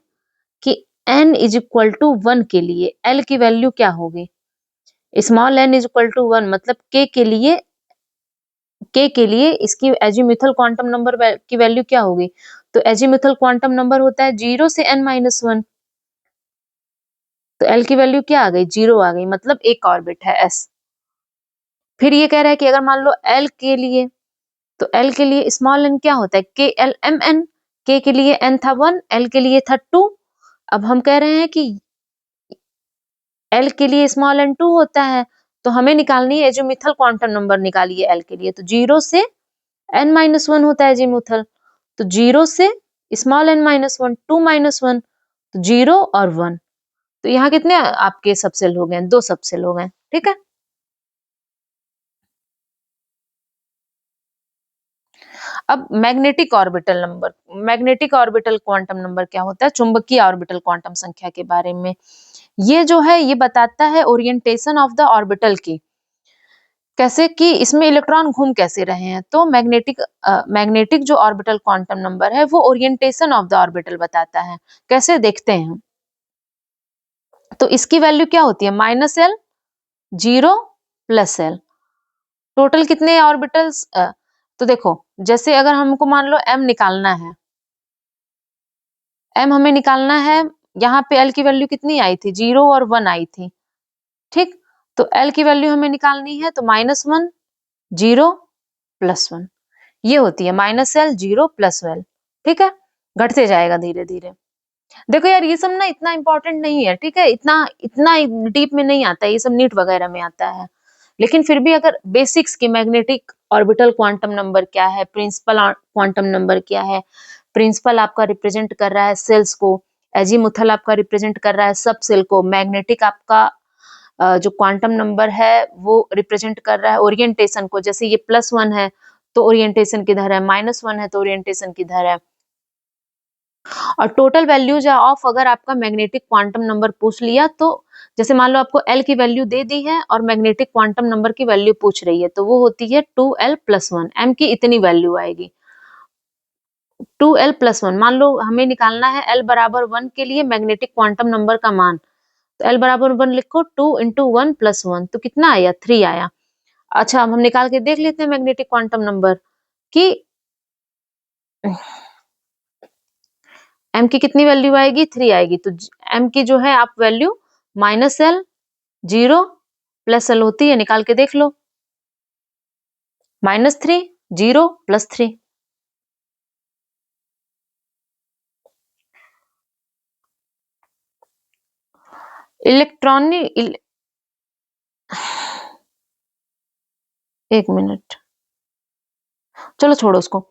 A: कि n इज इक्वल टू 1 के लिए L की वैल्यू क्या होगी, small n is equal to 1, मतलब k के लिए इसकी एजीमुथल क्वांटम नंबर की वैल्यू क्या होगी, तो एजीमुथल क्वांटम नंबर होता है 0 से n-1। तो L की वैल्यू क्या आ गई, 0 आ गई, मतलब एक ऑर्बिट है S। फिर ये कह रहा है कि अगर मान लो L के लिए, तो L के लिए स्मॉल n क्या होता है, KLMN। K के लिए n था 1, L के लिए था 2। अब हम कह रहे हैं कि L के लिए स्मॉल n 2 होता है, तो हमें निकालनी है एजीमुथल क्वांटम नंबर निकालिए L के लिए। तो 0 से n-1 होता है एजीमुथल, तो 0 से स्मॉल n-1, 2-1, तो 0 और 1। तो यहाँ कितने आपके सबसेल हो गए, 2 सबसेल हो गए, ठीक है। अब magnetic orbital number, magnetic orbital quantum number क्या होता है, चुंबकीय ऑर्बिटल क्वांटम संख्या के बारे में। ये जो है ये बताता है ओरिएंटेशन ऑफ द ऑर्बिटल की, कैसे कि इसमें इलेक्ट्रॉन घूम कैसे रहे हैं। तो मैग्नेटिक जो ऑर्बिटल क्वांटम नंबर है वो ओरिएंटेशन ऑफ द ऑर्बिटल बताता है। कैसे देखते हैं, तो इसकी वैल्यू क्या होती है, -L, 0, +L। टोटल कितने ऑर्बिटल्स, तो देखो जैसे अगर हमको मान लो m निकालना है, m हमें निकालना है, यहाँ पे L की वैल्यू कितनी आई थी, 0 और 1 आई थी, ठीक। तो L की वैल्यू हमें निकालनी है, तो -1, 0, +1, ये होती है -L, 0, +L, ठीक है। घटते जाएगा धीरे धीरे। देखो यार ये सब ना इतना इंपॉर्टेंट नहीं है, ठीक है, इतना इतना डीप में नहीं आता है, ये सब नीट वगैरह में आता है। लेकिन फिर भी अगर बेसिक्स की, मैग्नेटिक ऑर्बिटल क्वांटम नंबर क्या है, प्रिंसिपल क्वांटम नंबर क्या है, प्रिंसिपल आपका रिप्रेजेंट कर रहा है सेल्स को, एजीमुथल आपका रिप्रेजेंट कर रहा है सब सेल को, मैग्नेटिक आपका जो क्वांटम नंबर है वो रिप्रेजेंट कर रहा है ओरिएंटेशन को। जैसे ये +1 है तो ओरिएंटेशन किधर है, -1 है तो ओरिएंटेशन किधर है। और टोटल वैल्यूज ऑफ अगर आपका मैग्नेटिक क्वांटम नंबर पूछ लिया, तो जैसे मान लो आपको L की वैल्यू दे दी है और मैग्नेटिक क्वांटम नंबर की वैल्यू पूछ रही है, तो वो होती है 2L + 1, M की इतनी वैल्यू आएगी, 2L + 1। मान लो हमें निकालना है L बराबर 1 के लिए मैग्नेटिक क्वांटम नंबर का मान, तो L बराबर 1 लिखो, 2 × 1 + 1, तो कितना आया, 3 आया। अच्छा अब हम निकाल के देख लेते हैं मैग्नेटिक क्वांटम नंबर कि m की कितनी वैल्यू आएगी, 3 आएगी। तो m की जो है आप वैल्यू -L, 0, +L होती है, निकाल के देख लो, -3, 0, +3। इलेक्ट्रॉनिक एक मिनट, चलो छोड़ो उसको।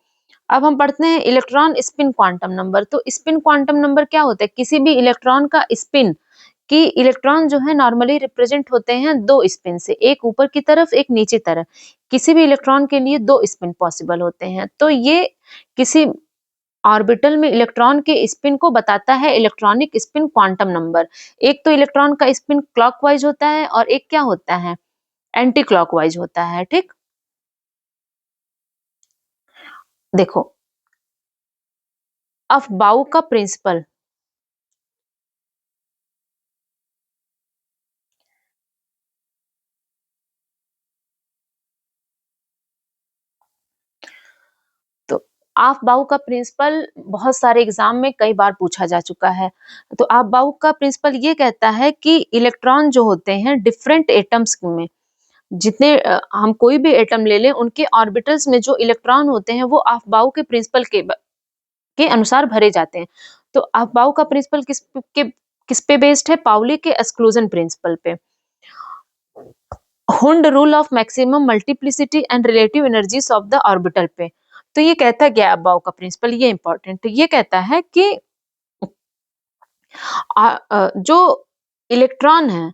A: अब हम पढ़ते हैं इलेक्ट्रॉन स्पिन क्वांटम नंबर। तो स्पिन क्वांटम नंबर क्या होता है, किसी भी इलेक्ट्रॉन का स्पिन, कि इलेक्ट्रॉन जो है नॉर्मली रिप्रेजेंट होते हैं 2 स्पिन से, एक ऊपर की तरफ एक नीचे तरफ। किसी भी इलेक्ट्रॉन के लिए 2 स्पिन पॉसिबल होते हैं। तो ये किसी ऑर्बिटल में इलेक्ट्रॉन के स्पिन को बताता है इलेक्ट्रॉनिक स्पिन क्वांटम नंबर। एक तो इलेक्ट्रॉन का स्पिन क्लॉकवाइज होता है और एक क्या होता है, एंटी क्लॉकवाइज होता है, ठीक। देखो अफबाउ का प्रिंसिपल, तो अफबाउ का प्रिंसिपल बहुत सारे एग्जाम में कई बार पूछा जा चुका है। तो अफबाउ का प्रिंसिपल ये कहता है कि इलेक्ट्रॉन जो होते हैं डिफरेंट एटम्स में, जितने हम कोई भी एटम ले लें, उनके ऑर्बिटल्स में जो इलेक्ट्रॉन होते हैं वो अफबाउ के प्रिंसिपल के अनुसार भरे जाते हैं। तो अफबाउ का प्रिंसिपल किस पे बेस्ड है, पाउली के एक्सक्लूजन प्रिंसिपल पे, Hund rule of maximum multiplicity and relative energies of the orbital पे। तो ये कहता क्या है अफबाउ का प्रिंसिपल, ये इंपॉर्टेंट, तो ये कहता है कि जो इलेक्ट्रॉन है,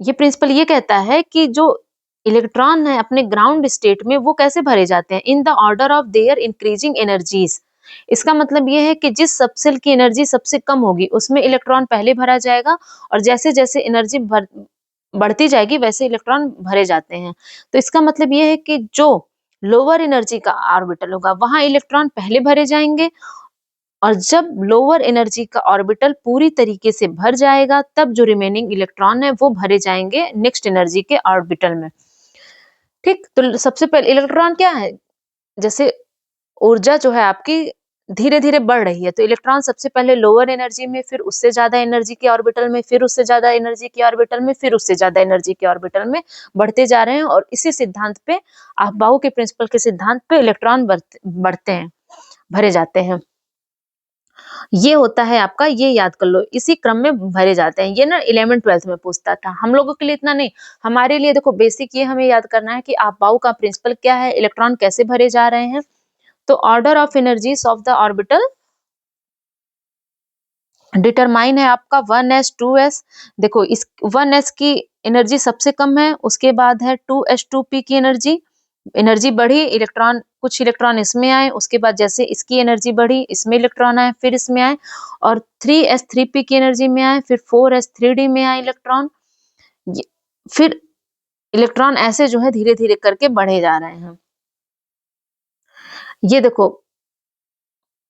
A: ये प्रिंसिपल ये कहता है कि जो इलेक्ट्रॉन है अपने ग्राउंड स्टेट में वो कैसे भरे जाते हैं, in the order of their increasing energies. इसका मतलब ये है कि जिस सबसेल की एनर्जी सबसे कम होगी उसमें इलेक्ट्रॉन पहले भरा जाएगा, और जैसे जैसे एनर्जी बढ़ती जाएगी वैसे इलेक्ट्रॉन भरे जाते हैं। तो इसका मतलब ये है कि जो लोअर एनर्जी का ऑर्बिटल होगा वहां इलेक्ट्रॉन पहले भरे जाएंगे, और जब लोअर एनर्जी का ऑर्बिटल पूरी तरीके से भर जाएगा तब जो रिमेनिंग इलेक्ट्रॉन है वो भरे जाएंगे नेक्स्ट एनर्जी के ऑर्बिटल में, ठीक। तो सबसे पहले इलेक्ट्रॉन क्या है, जैसे ऊर्जा जो है आपकी धीरे-धीरे बढ़ रही है, तो इलेक्ट्रॉन सबसे पहले लोअर एनर्जी में, फिर उससे ज़्यादा एनर्जी के ऑर्बिटल में, फिर उससे ज़्यादा एनर्जी के ऑर्बिटल में, फिर उससे ज़्यादा एनर्जी के ऑर्बिटल में बढ़ते जा रहे हैं और इसी सिद्धांत पे, अफबाऊ के प्रिंसिपल के सिद्धांत पे इलेक्ट्रॉन बढ़ते हैं, भरे जाते हैं। ये होता है आपका, ये याद कर लो, इसी क्रम में भरे जाते हैं। ये ना 11th-12th में पूछता था, हम लोगों के लिए इतना नहीं, हमारे लिए देखो बेसिक ये हमें याद करना है कि अफबाऊ का प्रिंसिपल क्या है, इलेक्ट्रॉन कैसे भरे जा रहे हैं। तो order of energies of the orbital determine है आपका 1s 2s। देखो इस 1s की एनर्जी सबसे कम है, उसके बाद है 2s 2p की एनर्जी बढ़ी, इलेक्ट्रॉन कुछ इलेक्ट्रॉन इसमें आए, उसके बाद जैसे इसकी एनर्जी बढ़ी, इसमें इलेक्ट्रॉन आए, फिर इसमें आए, और 3s 3p की एनर्जी में आए, फिर 4s 3d में आए इलेक्ट्रॉन। फिर इलेक्ट्रॉन ऐसे जो है धीरे धीरे करके बढ़े जा रहे हैं। ये देखो,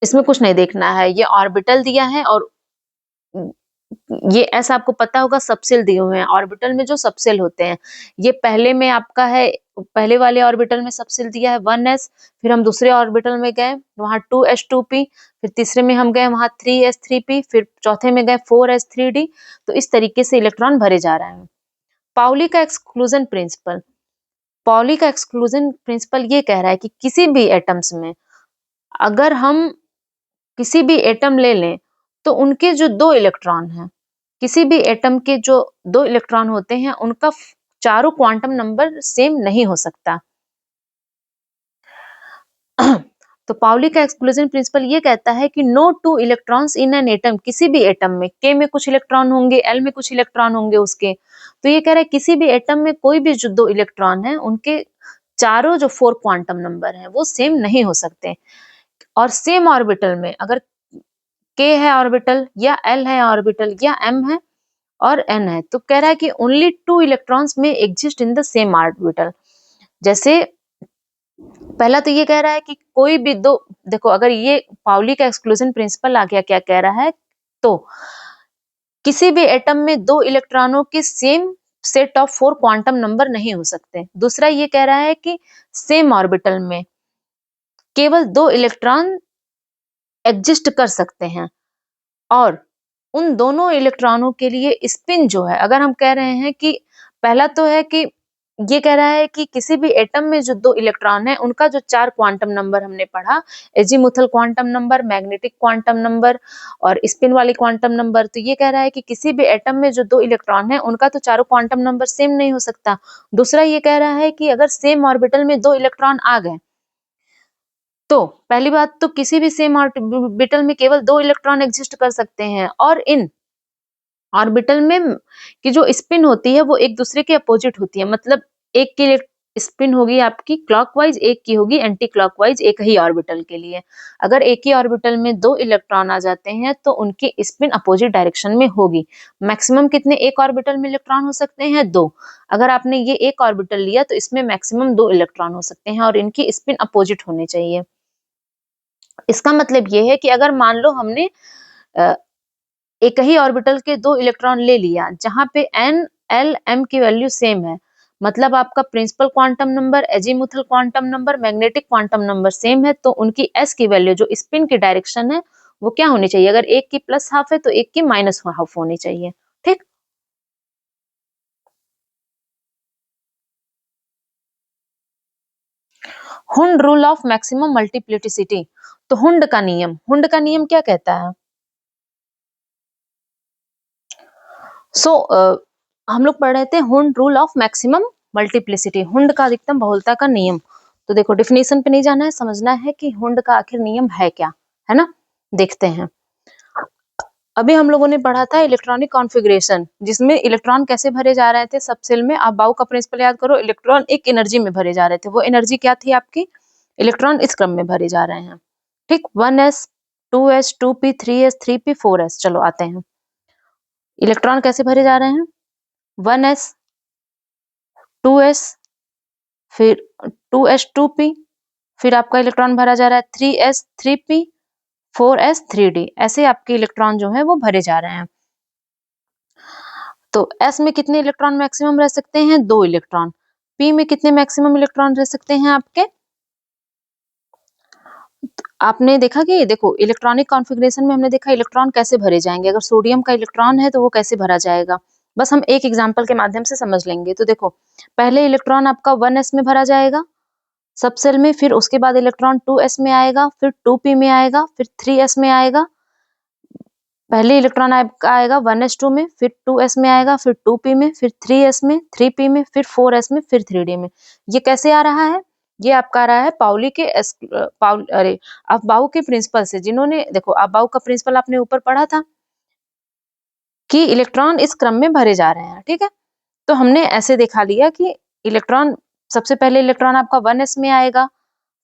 A: इसमें कुछ नहीं देखना है, ये ऑर्बिटल दिया है और ये ऐसा आपको पता होगा, सबसेल दिए हुए हैं, ऑर्बिटल में जो सबसेल होते हैं, ये पहले में आपका है, पहले वाले ऑर्बिटल में सबसेल दिया है 1s, फिर हम दूसरे ऑर्बिटल में गए, वहां 2s 2p, फिर तीसरे में हम गए वहां 3s 3p, फिर चौथे में गए 4s 3d। तो इस तरीके से इलेक्ट्रॉन भरे जा रहे हैं। पाउली का एक्सक्लूजन प्रिंसिपल, पाउली का एक्सक्लूजन प्रिंसिपल ये कह रहा है कि किसी भी एटम्स में अगर हम किसी भी एटम ले लें तो उनके जो दो इलेक्ट्रॉन हैं, किसी भी एटम के जो दो इलेक्ट्रॉन होते हैं, उनका चारों क्वांटम नंबर सेम नहीं हो सकता। तो पाउली का एक्सक्लूजन प्रिंसिपल ये कहता है कि no two electrons in an atom, किसी भी एटम में के में कुछ इलेक्ट्रॉन होंगे, एल में कुछ इलेक्ट्रॉन होंगे उसके, तो ये कह रहा है किसी भी एटम में कोई भी जो दो इलेक्ट्रॉन है, उनके चारों जो 4 क्वांटम नंबर है वो सेम नहीं हो सकते। और सेम ऑर्बिटल में अगर k है ऑर्बिटल या l है ऑर्बिटल या m है और n है, तो कह रहा है कि ओनली 2 इलेक्ट्रॉन्स में exist in the same orbital. जैसे पहला तो ये कह रहा है कि कोई भी दो, देखो अगर ये पाउली का एक्सक्लूजन प्रिंसिपल आ गया, क्या कह रहा है, तो किसी भी एटम में दो इलेक्ट्रॉनों के same set of 4 quantum number नहीं हो सकते। दूसरा ये कह रहा है कि सेम ऑर्बिटल में केवल दो इलेक्ट्रॉन एग्जिस्ट कर सकते हैं, और उन दोनों इलेक्ट्रॉनों के लिए स्पिन जो है, अगर हम कह रहे हैं कि पहला तो है कि ये कह रहा है कि किसी भी एटम में जो दो इलेक्ट्रॉन है, उनका जो 4 क्वांटम नंबर हमने पढ़ा, azimuthal quantum number, magnetic quantum number और स्पिन वाली क्वांटम नंबर, तो ये कह रहा है कि किसी भी एटम में जो दो इलेक्ट्रॉन है, उनका तो चारों क्वांटम नंबर सेम नहीं हो सकता। दूसरा ये कह रहा है कि अगर सेम ऑर्बिटल में दो इलेक्ट्रॉन आ गए, तो पहली बात तो किसी भी सेम ऑर्बिटल में केवल दो इलेक्ट्रॉन एग्जिस्ट कर सकते हैं, और इन ऑर्बिटल में की जो स्पिन होती है वो एक दूसरे के अपोजिट होती है। मतलब एक की स्पिन होगी आपकी क्लॉकवाइज, एक की होगी एंटी क्लॉकवाइज, एक ही ऑर्बिटल के लिए। अगर एक ही ऑर्बिटल में दो इलेक्ट्रॉन आ जाते हैं तो उनकी स्पिन अपोजिट डायरेक्शन में होगी। मैक्सिमम कितने एक ऑर्बिटल में इलेक्ट्रॉन हो सकते हैं? दो। अगर आपने ये एक ऑर्बिटल लिया तो इसमें मैक्सिमम दो इलेक्ट्रॉन हो सकते हैं और इनकी स्पिन अपोजिट होनी चाहिए। इसका मतलब ये है कि अगर मान लो हमने एक ही ऑर्बिटल के दो इलेक्ट्रॉन ले लिया जहां पे n l m की वैल्यू सेम है, मतलब आपका principal quantum number, azimuthal quantum number, magnetic quantum number same है, तो उनकी s की वैल्यू जो स्पिन की डायरेक्शन है वो क्या होनी चाहिए? अगर एक की प्लस हाफ है तो एक की माइनस हाफ होनी चाहिए। ठीक, Hund rule of maximum multiplicity. तो हुंड का नियम क्या कहता है? हम लोग पढ़ रहे थे Hund rule of maximum multiplicity, Hund का अधिकतम बहुलता का नियम। तो देखो डिफिनेशन पे नहीं जाना है, समझना है कि हुंड का आखिर नियम है क्या, है ना। देखते हैं, अभी हम लोगों ने पढ़ा था इलेक्ट्रॉनिक कॉन्फ़िगरेशन, जिसमें इलेक्ट्रॉन कैसे भरे जा रहे थे सब सेल में। आप बाउ का प्रिंसिपल याद करो, इलेक्ट्रॉन एक एनर्जी में भरे जा रहे थे, वो एनर्जी क्या थी आपकी? इलेक्ट्रॉन इस क्रम में भरे जा रहे हैं। ठीक, 1s 2s 2p 3s 3p 4s। चलो आते हैं, इलेक्ट्रॉन कैसे भरे जा रहे हैं? 1s 2s, फिर 2s 2p, फिर आपका इलेक्ट्रॉन भरा जा रहा है 3s 3p 4s 3d। ऐसे आपके इलेक्ट्रॉन जो है वो भरे जा रहे हैं। तो s में कितने इलेक्ट्रॉन मैक्सिमम रह सकते हैं? दो इलेक्ट्रॉन। p में कितने मैक्सिमम इलेक्ट्रॉन रह सकते हैं आपके? आपने देखा कि देखो इलेक्ट्रॉनिक कॉन्फ़िगरेशन में हमने देखा इलेक्ट्रॉन कैसे भरे जाएँगे, अगर सोडियम का इलेक्ट्रॉन है तो वो कैसे भरा जाएगा। बस हम एक एग्ज़ाम्पल के माध्यम से समझ लेंगे। तो देखो, पहले इलेक्ट्रॉन आपका 1s में भरा जाएगा, सब सेल में, फिर उसके बाद इलेक्ट्रॉन 2s में आएगा, फिर 2p में आएगा, फिर 3s में आएगा। पहले इलेक्ट्रॉन आपका आएगा 1s2 में, फिर 2s में आएगा, फिर 2p में, फिर 3s में, 3p में, फिर 4s में, फिर 3d में। ये कैसे आ रहा है? ये आपका आ रहा है पाउली के अफबाऊ के प्रिंसिपल से, जिन्होंने देखो अफबाऊ का प्रिंसिपल आपने ऊपर पढ़ा था कि इलेक्ट्रॉन इस क्रम में भरे जा रहे हैं, ठीक है? तो हमने ऐसे दिखा लिया कि इलेक्ट्रॉन, सबसे पहले इलेक्ट्रॉन आपका 1s में आएगा,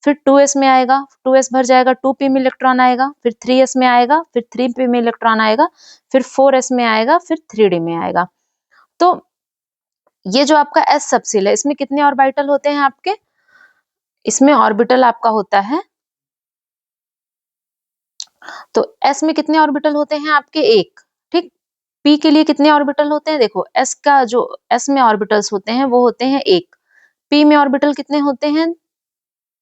A: फिर 2s में आएगा, 2s भर जाएगा, 2p में इलेक्ट्रॉन आएगा, फिर 3s में आएगा, फिर 3p में इलेक्ट्रॉन आएगा, फिर 4s में आएगा, फिर 3d में आएगा। तो ये जो आपका s सबसेल है, इसमें कितने ऑर्बिटल होते हैं आपके? इसमें ऑर्बिटल आपका होता है, तो s में कितने ऑर्बिटल होते हैं आपके? 1, ठीक? p के लिए कितने ऑर्बिटल होते हैं? देखो s का जो s में ऑर्बिटल्स होते हैं वो होते हैं 1, p में ऑर्बिटल कितने होते हैं?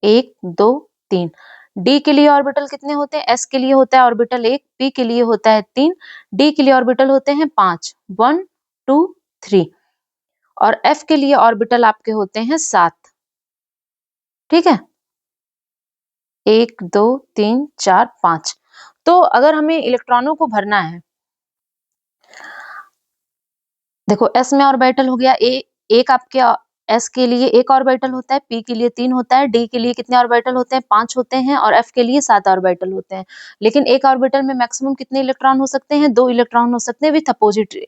A: 1, 2, 3। d के लिए ऑर्बिटल कितने होते हैं? s के लिए होता है ऑर्बिटल 1, p के लिए होता है 3, d के लिए ऑर्बिटल होते हैं 5, 1, 2, 3 और f के लिए ऑर्बिटल आपके होते हैं 7, ठीक है? 1, 2, 3, 4, 5। तो अगर हमें इलेक्ट्रॉनों को भरना है, देखो s में ऑर्बिटल हो गया एक आपके s के लिए 1 ऑर्बिटल होता है, p के लिए 3 होता है, d के लिए कितने ऑर्बिटल होते हैं? 5 होते हैं और f के लिए 7 ऑर्बिटल होते हैं। लेकिन एक ऑर्बिटल में मैक्सिमम कितने इलेक्ट्रॉन हो सकते हैं? 2 इलेक्ट्रॉन हो सकते हैं विथ अपोजिट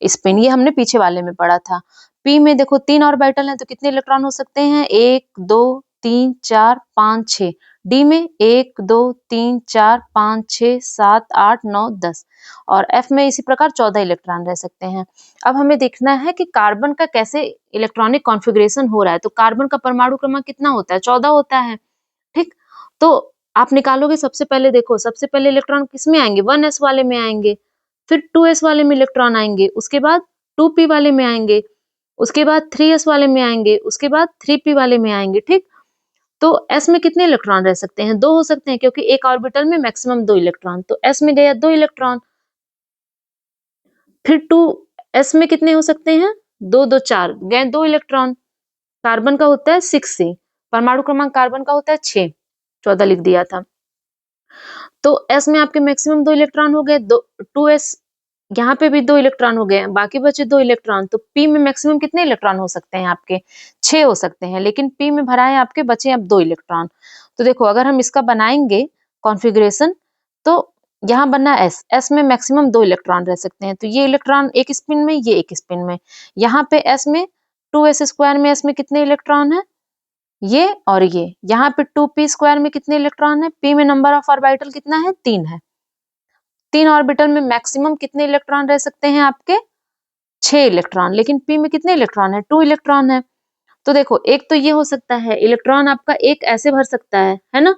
A: स्पिन, ये हमने पीछे वाले में पढ़ा था। p में देखो 3 ऑर्बिटल हैं तो कितने इलेक्ट्रॉन हो सकते हैं? 1, 2, 3, 4, 5, 6। d में 1, 2, 3, 4, 5, 6, 7, 8, 9, 10 और f में इसी प्रकार 14 इलेक्ट्रॉन रह सकते हैं। अब हमें देखना है कि कार्बन का कैसे इलेक्ट्रॉनिक कॉन्फ़िगरेशन हो रहा है। तो कार्बन का परमाणु क्रमांक कितना होता है? 14 होता है, ठीक? तो आप निकालोगे, सबसे पहले देखो, सबसे पहले इलेक्ट्रॉन किसमें आएंगे? 1s वाले में आएंगे, फिर 2s वाले में इलेक्ट्रॉन आएंगे, उसके बाद 2p वाले में आएंगे, उसके बाद 3s वाले में आएंगे, उसके बाद 3p वाले में आएंगे, ठीक? तो s में कितने इलेक्ट्रॉन रह सकते हैं? 2 हो सकते हैं, क्योंकि एक ऑर्बिटल में मैक्सिमम 2 इलेक्ट्रॉन, तो s में गया 2 इलेक्ट्रॉन। फिर 2s में कितने हो सकते हैं? 2, 2, 4 गए 2 इलेक्ट्रॉन। कार्बन का होता है 6c, परमाणु क्रमांक कार्बन का होता है 6, 14 लिख दिया था। तो s में आपके मैक्सिमम 2 इलेक्ट्रॉन हो गए, 2s यहाँ पे भी 2 इलेक्ट्रॉन हो गए, बाकी बचे 2 इलेक्ट्रॉन। तो p में मैक्सिमम कितने इलेक्ट्रॉन हो सकते हैं आपके? 6 हो सकते हैं, लेकिन p में भरा है आपके, बचे अब 2 इलेक्ट्रॉन। तो देखो अगर हम इसका बनाएंगे कॉन्फ़िगरेशन, तो यहाँ बनना s में मैक्सिमम 2 इलेक्ट्रॉन रह सकते हैं। तो ये इलेक्ट्रॉन एक स्पिन में, ये एक स्पिन में। यहाँ पे s में 2s स्क्वायर में s में कितने इलेक्ट्रॉन है? ये और ये। यहाँ पे 2p स्क्वायर में कितने इलेक्ट्रॉन है? p में नंबर ऑफ ऑर्बिटल कितना है? 3 है। 3 ऑर्बिटल में मैक्सिमम कितने इलेक्ट्रॉन रह सकते हैं आपके? 6 इलेक्ट्रॉन। लेकिन p में कितने इलेक्ट्रॉन है? 2 इलेक्ट्रॉन है। तो देखो एक तो ये हो सकता है इलेक्ट्रॉन आपका एक ऐसे भर सकता है ना?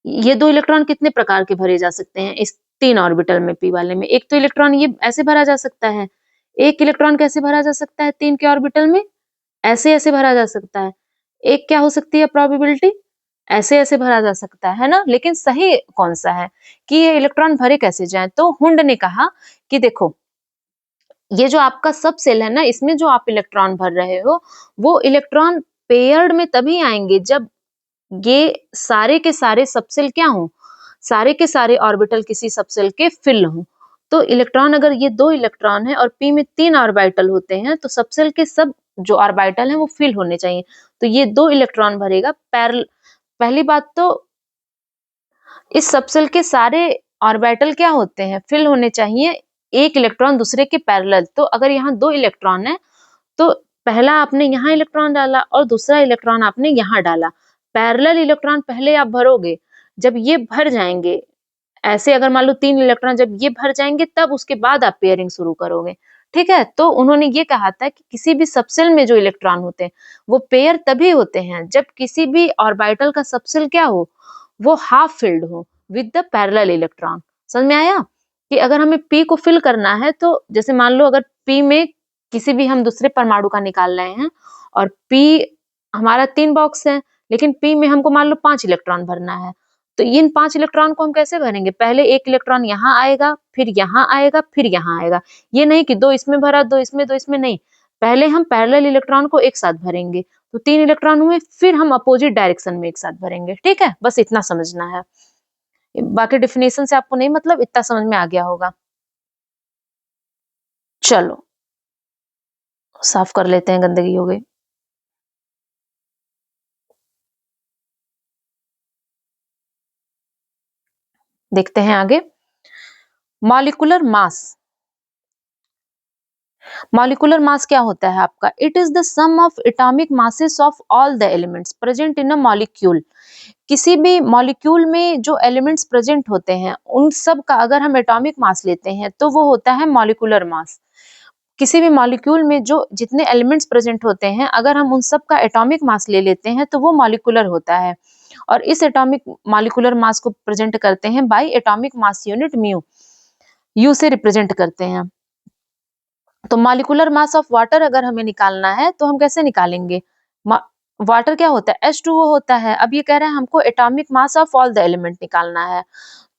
A: ये 2 इलेक्ट्रॉन कितने प्रकार के भरे जा सकते हैं इस 3 ऑर्बिटल में p वाले में? एक तो इलेक्ट्रॉन ये ऐसे भरा जा सकता है। एक इलेक्ट्रॉन कैसे भरा जा सकता है 3 के ऑर्बिटल में? ऐसे-ऐसे भरा जा सकता है। एक क्या हो सकती है प्रोबेबिलिटी? ऐसे-ऐसे भरा जा सकता है ना? लेकिन सही कौन-सा है कि ये इलेक्ट्रॉन भरे कैसे जाएँ? तो हुंड ने कहा कि देखो, ये जो आपका सब सेल है ना, इसमें जो आप इलेक्ट्रॉन भर रहे हो, वो इलेक्ट्रॉन पेयर्ड में तभी आएँगे जब ये सारे के सारे सबसेल क्या हों? सारे के सारे ऑर्बिटल किसी सबसेल के फिल हों। तो इलेक्ट्रॉन, अगर ये 2 इलेक्ट्रॉन है और p में 3 ऑर्बिटल होते हैं, तो सबसेल के सब जो ऑर्बिटल हैं वो फिल होने चाहिए। तो ये 2 इलेक्ट्रॉन भरेगा पहली बात तो इस सबसेल के सारे ऑर्बिटल क्या होते हैं? फिल होने चाहिए एक इलेक्ट्रॉन दूसरे के पैरेलल। तो अगर यहाँ 2 इलेक्ट्रॉन है, तो पहला आपने यहाँ इलेक्ट्रॉन डाला और दूसरा इलेक्ट्रॉन आपने यहाँ डाला। पैरेलल इलेक्ट्रॉन पहले आप भरोगे, जब ये भर जाएंगे, ऐसे अगर मान लो 3 इलेक्ट्रॉन जब ये भर जाएंगे, तब उसके बाद आप पेयरिंग शुरू करोगे, ठीक है? तो उन्होंने ये कहा था कि किसी भी सबसेल में जो इलेक्ट्रॉन होते हैं, वो पेयर तभी होते हैं जब किसी भी ऑर्बिटल का सबसेल क्या हो? वो हाफ फिल्ड हो विद द पैरेलल इलेक्ट्रॉन। समझ में आया? कि अगर हमें p को फिल करना है, तो जैसे मान लो अगर p में किसी भी हम दूसरे परमाणु का निकाल रहे हैं और p हमारा 3 बॉक्स है, लेकिन p में हमको मान लो 5 इलेक्ट्रॉन भरना है, तो इन 5 इलेक्ट्रॉन को हम कैसे भरेंगे? पहले 1 इलेक्ट्रॉन यहाँ आएगा, फिर यहाँ आएगा, फिर यहाँ आएगा। ये नहीं कि 2 इसमें भरा, 2 इसमें, 2 इसमें, नहीं। पहले हम पैरेलल इलेक्ट्रॉन को एक साथ भरेंगे, तो 3 इलेक्ट्रॉन हुए, फिर हम अपोजिट डायरेक्शन में एक साथ भरेंगे, ठीक है? बस इतना समझना है। बाकी डेफिनेशन से आपको नहीं मतलब, इतना समझ में आ गया होगा। चलो, साफ कर लेते हैं, गंदगी हो गई। देखते हैं आगे। Molecular mass. मॉलिक्यूलर मास क्या होता है आपका? It is the sum of atomic masses of all the elements present in a molecule. किसी भी मॉलिक्यूल में जो एलिमेंट्स प्रेजेंट होते हैं, उन सब का अगर हम एटॉमिक मास लेते हैं तो वो होता है मॉलिक्यूलर मास। किसी भी मॉलिक्यूल में जो जितने एलिमेंट्स प्रेजेंट होते हैं, अगर हम उन सब का एटॉमिक मास ले लेते हैं तो वो मॉलिक्यूलर होता है। और इस एटॉमिक मॉलिक्यूलर मास को प्रेजेंट करते हैं bye atomic mass unit mu. You से रिप्रेजेंट करते हैं। तो मॉलिक्यूलर मास ऑफ वाटर अगर हमें निकालना है तो हम कैसे निकालेंगे? वाटर क्या होता है? H2O होता है। अब ये कह रहे हैं हमको atomic mass of all the element निकालना है।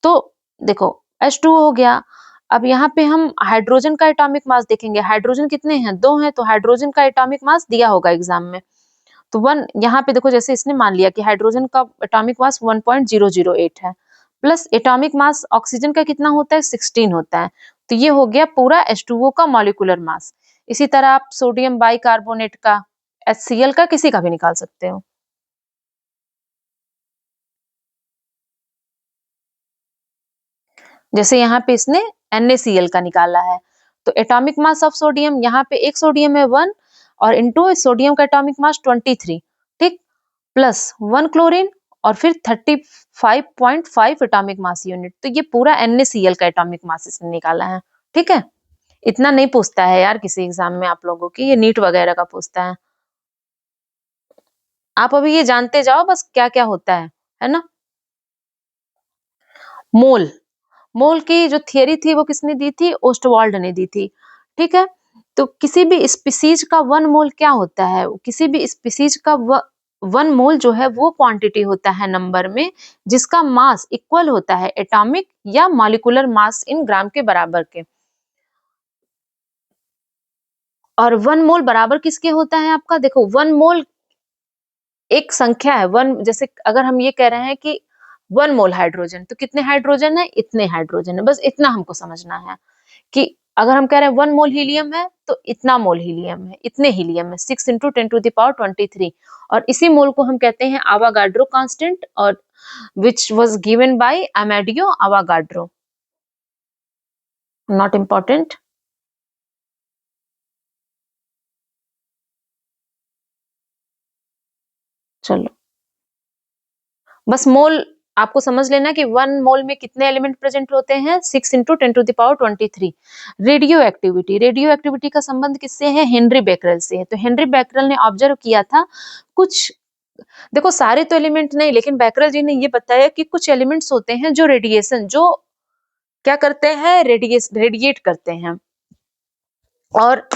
A: तो देखो, H2O हो गया। अब यहाँ पे हम हाइड्रोजन का एटॉमिक मास देखेंगे। हाइड्रोजन कितने हैं? 2 हैं, तो हाइड्रोजन का एटॉमिक मास दिया होगा एग्जाम में। तो 1 यहाँ पे देखो, जैसे इसने मान लिया कि हाइड्रोजन का एटॉमिक मास 1.008 है, प्लस एटॉमिक मास ऑक्सीजन का कितना होता है? 16 होता है। तो ये हो गया पूरा H2O का मॉलिक्यूलर मास। इसी तरह आप सोडियम बाइकार्बोनेट का, HCl का, किसी का भी निकाल सकते हो। जैसे यहाँ पे इसने NaCl का निकाला है, तो एटॉमिक मास ऑफ सोडियम, यहाँ पे एक सोडियम है 1, और इनटू सोडियम का एटॉमिक मास 23, ठीक, प्लस 1 क्लोरीन, और फिर 35.5 एटॉमिक मास यूनिट। तो ये पूरा NaCl का एटॉमिक मास इसने निकाला है, ठीक है? इतना नहीं पूछता है यार किसी एग्जाम में आप लोगों की, ये नीट वगैरह का पूछता है। आप अभी ये जानते जाओ बस क्या क्या होता है ना? मोल। मोल की जो थियरी थी वो किसने दी थी? ओस्टवाल्ड ने दी थी, ठीक है? तो किसी भी स्पीसीज का 1 मोल क्या होता है? किसी भी स्पीसीज का 1 मोल जो है वो क्वांटिटी होता है नंबर में, जिसका मास इक्वल होता है एटॉमिक या मॉलिक्यूलर मास इन ग्राम के बराबर के। और 1 मोल बराबर किसके होता है आपका? देखो, 1 मोल एक संख्या है। 1, जैसे अगर हम ये कह रहे हैं कि 1 मोल हाइड्रोजन, तो कितने हाइड्रोजन है? इतने हाइड्रोजन है। बस इतना हमको समझना है कि अगर हम कह रहे हैं 1 मोल हीलियम है, तो इतना मोल हीलियम है, इतने हीलियम है, 6 × 10⁻23। और इसी मोल को हम कहते हैं आवागाड्रो कांस्टेंट, और which was given by Amedeo Avogadro. Not important. चलो, बस मोल आपको समझ लेना कि 1 मोल में कितने एलिमेंट प्रेजेंट होते हैं? 6 × 10⁻23। Radio activity. रेडियो एक्टिविटी का संबंध किससे है? हेनरी बेकरेल से है। तो हेनरी बेकरेल ने ऑब्जर्व किया था कुछ, देखो सारे तो एलिमेंट नहीं, लेकिन बेकरेल जी ने ये बताया कि कुछ एलिमेंट्स होते हैं जो रेडिएशन, जो क्या करते हैं? रेडिएट करते हैं। और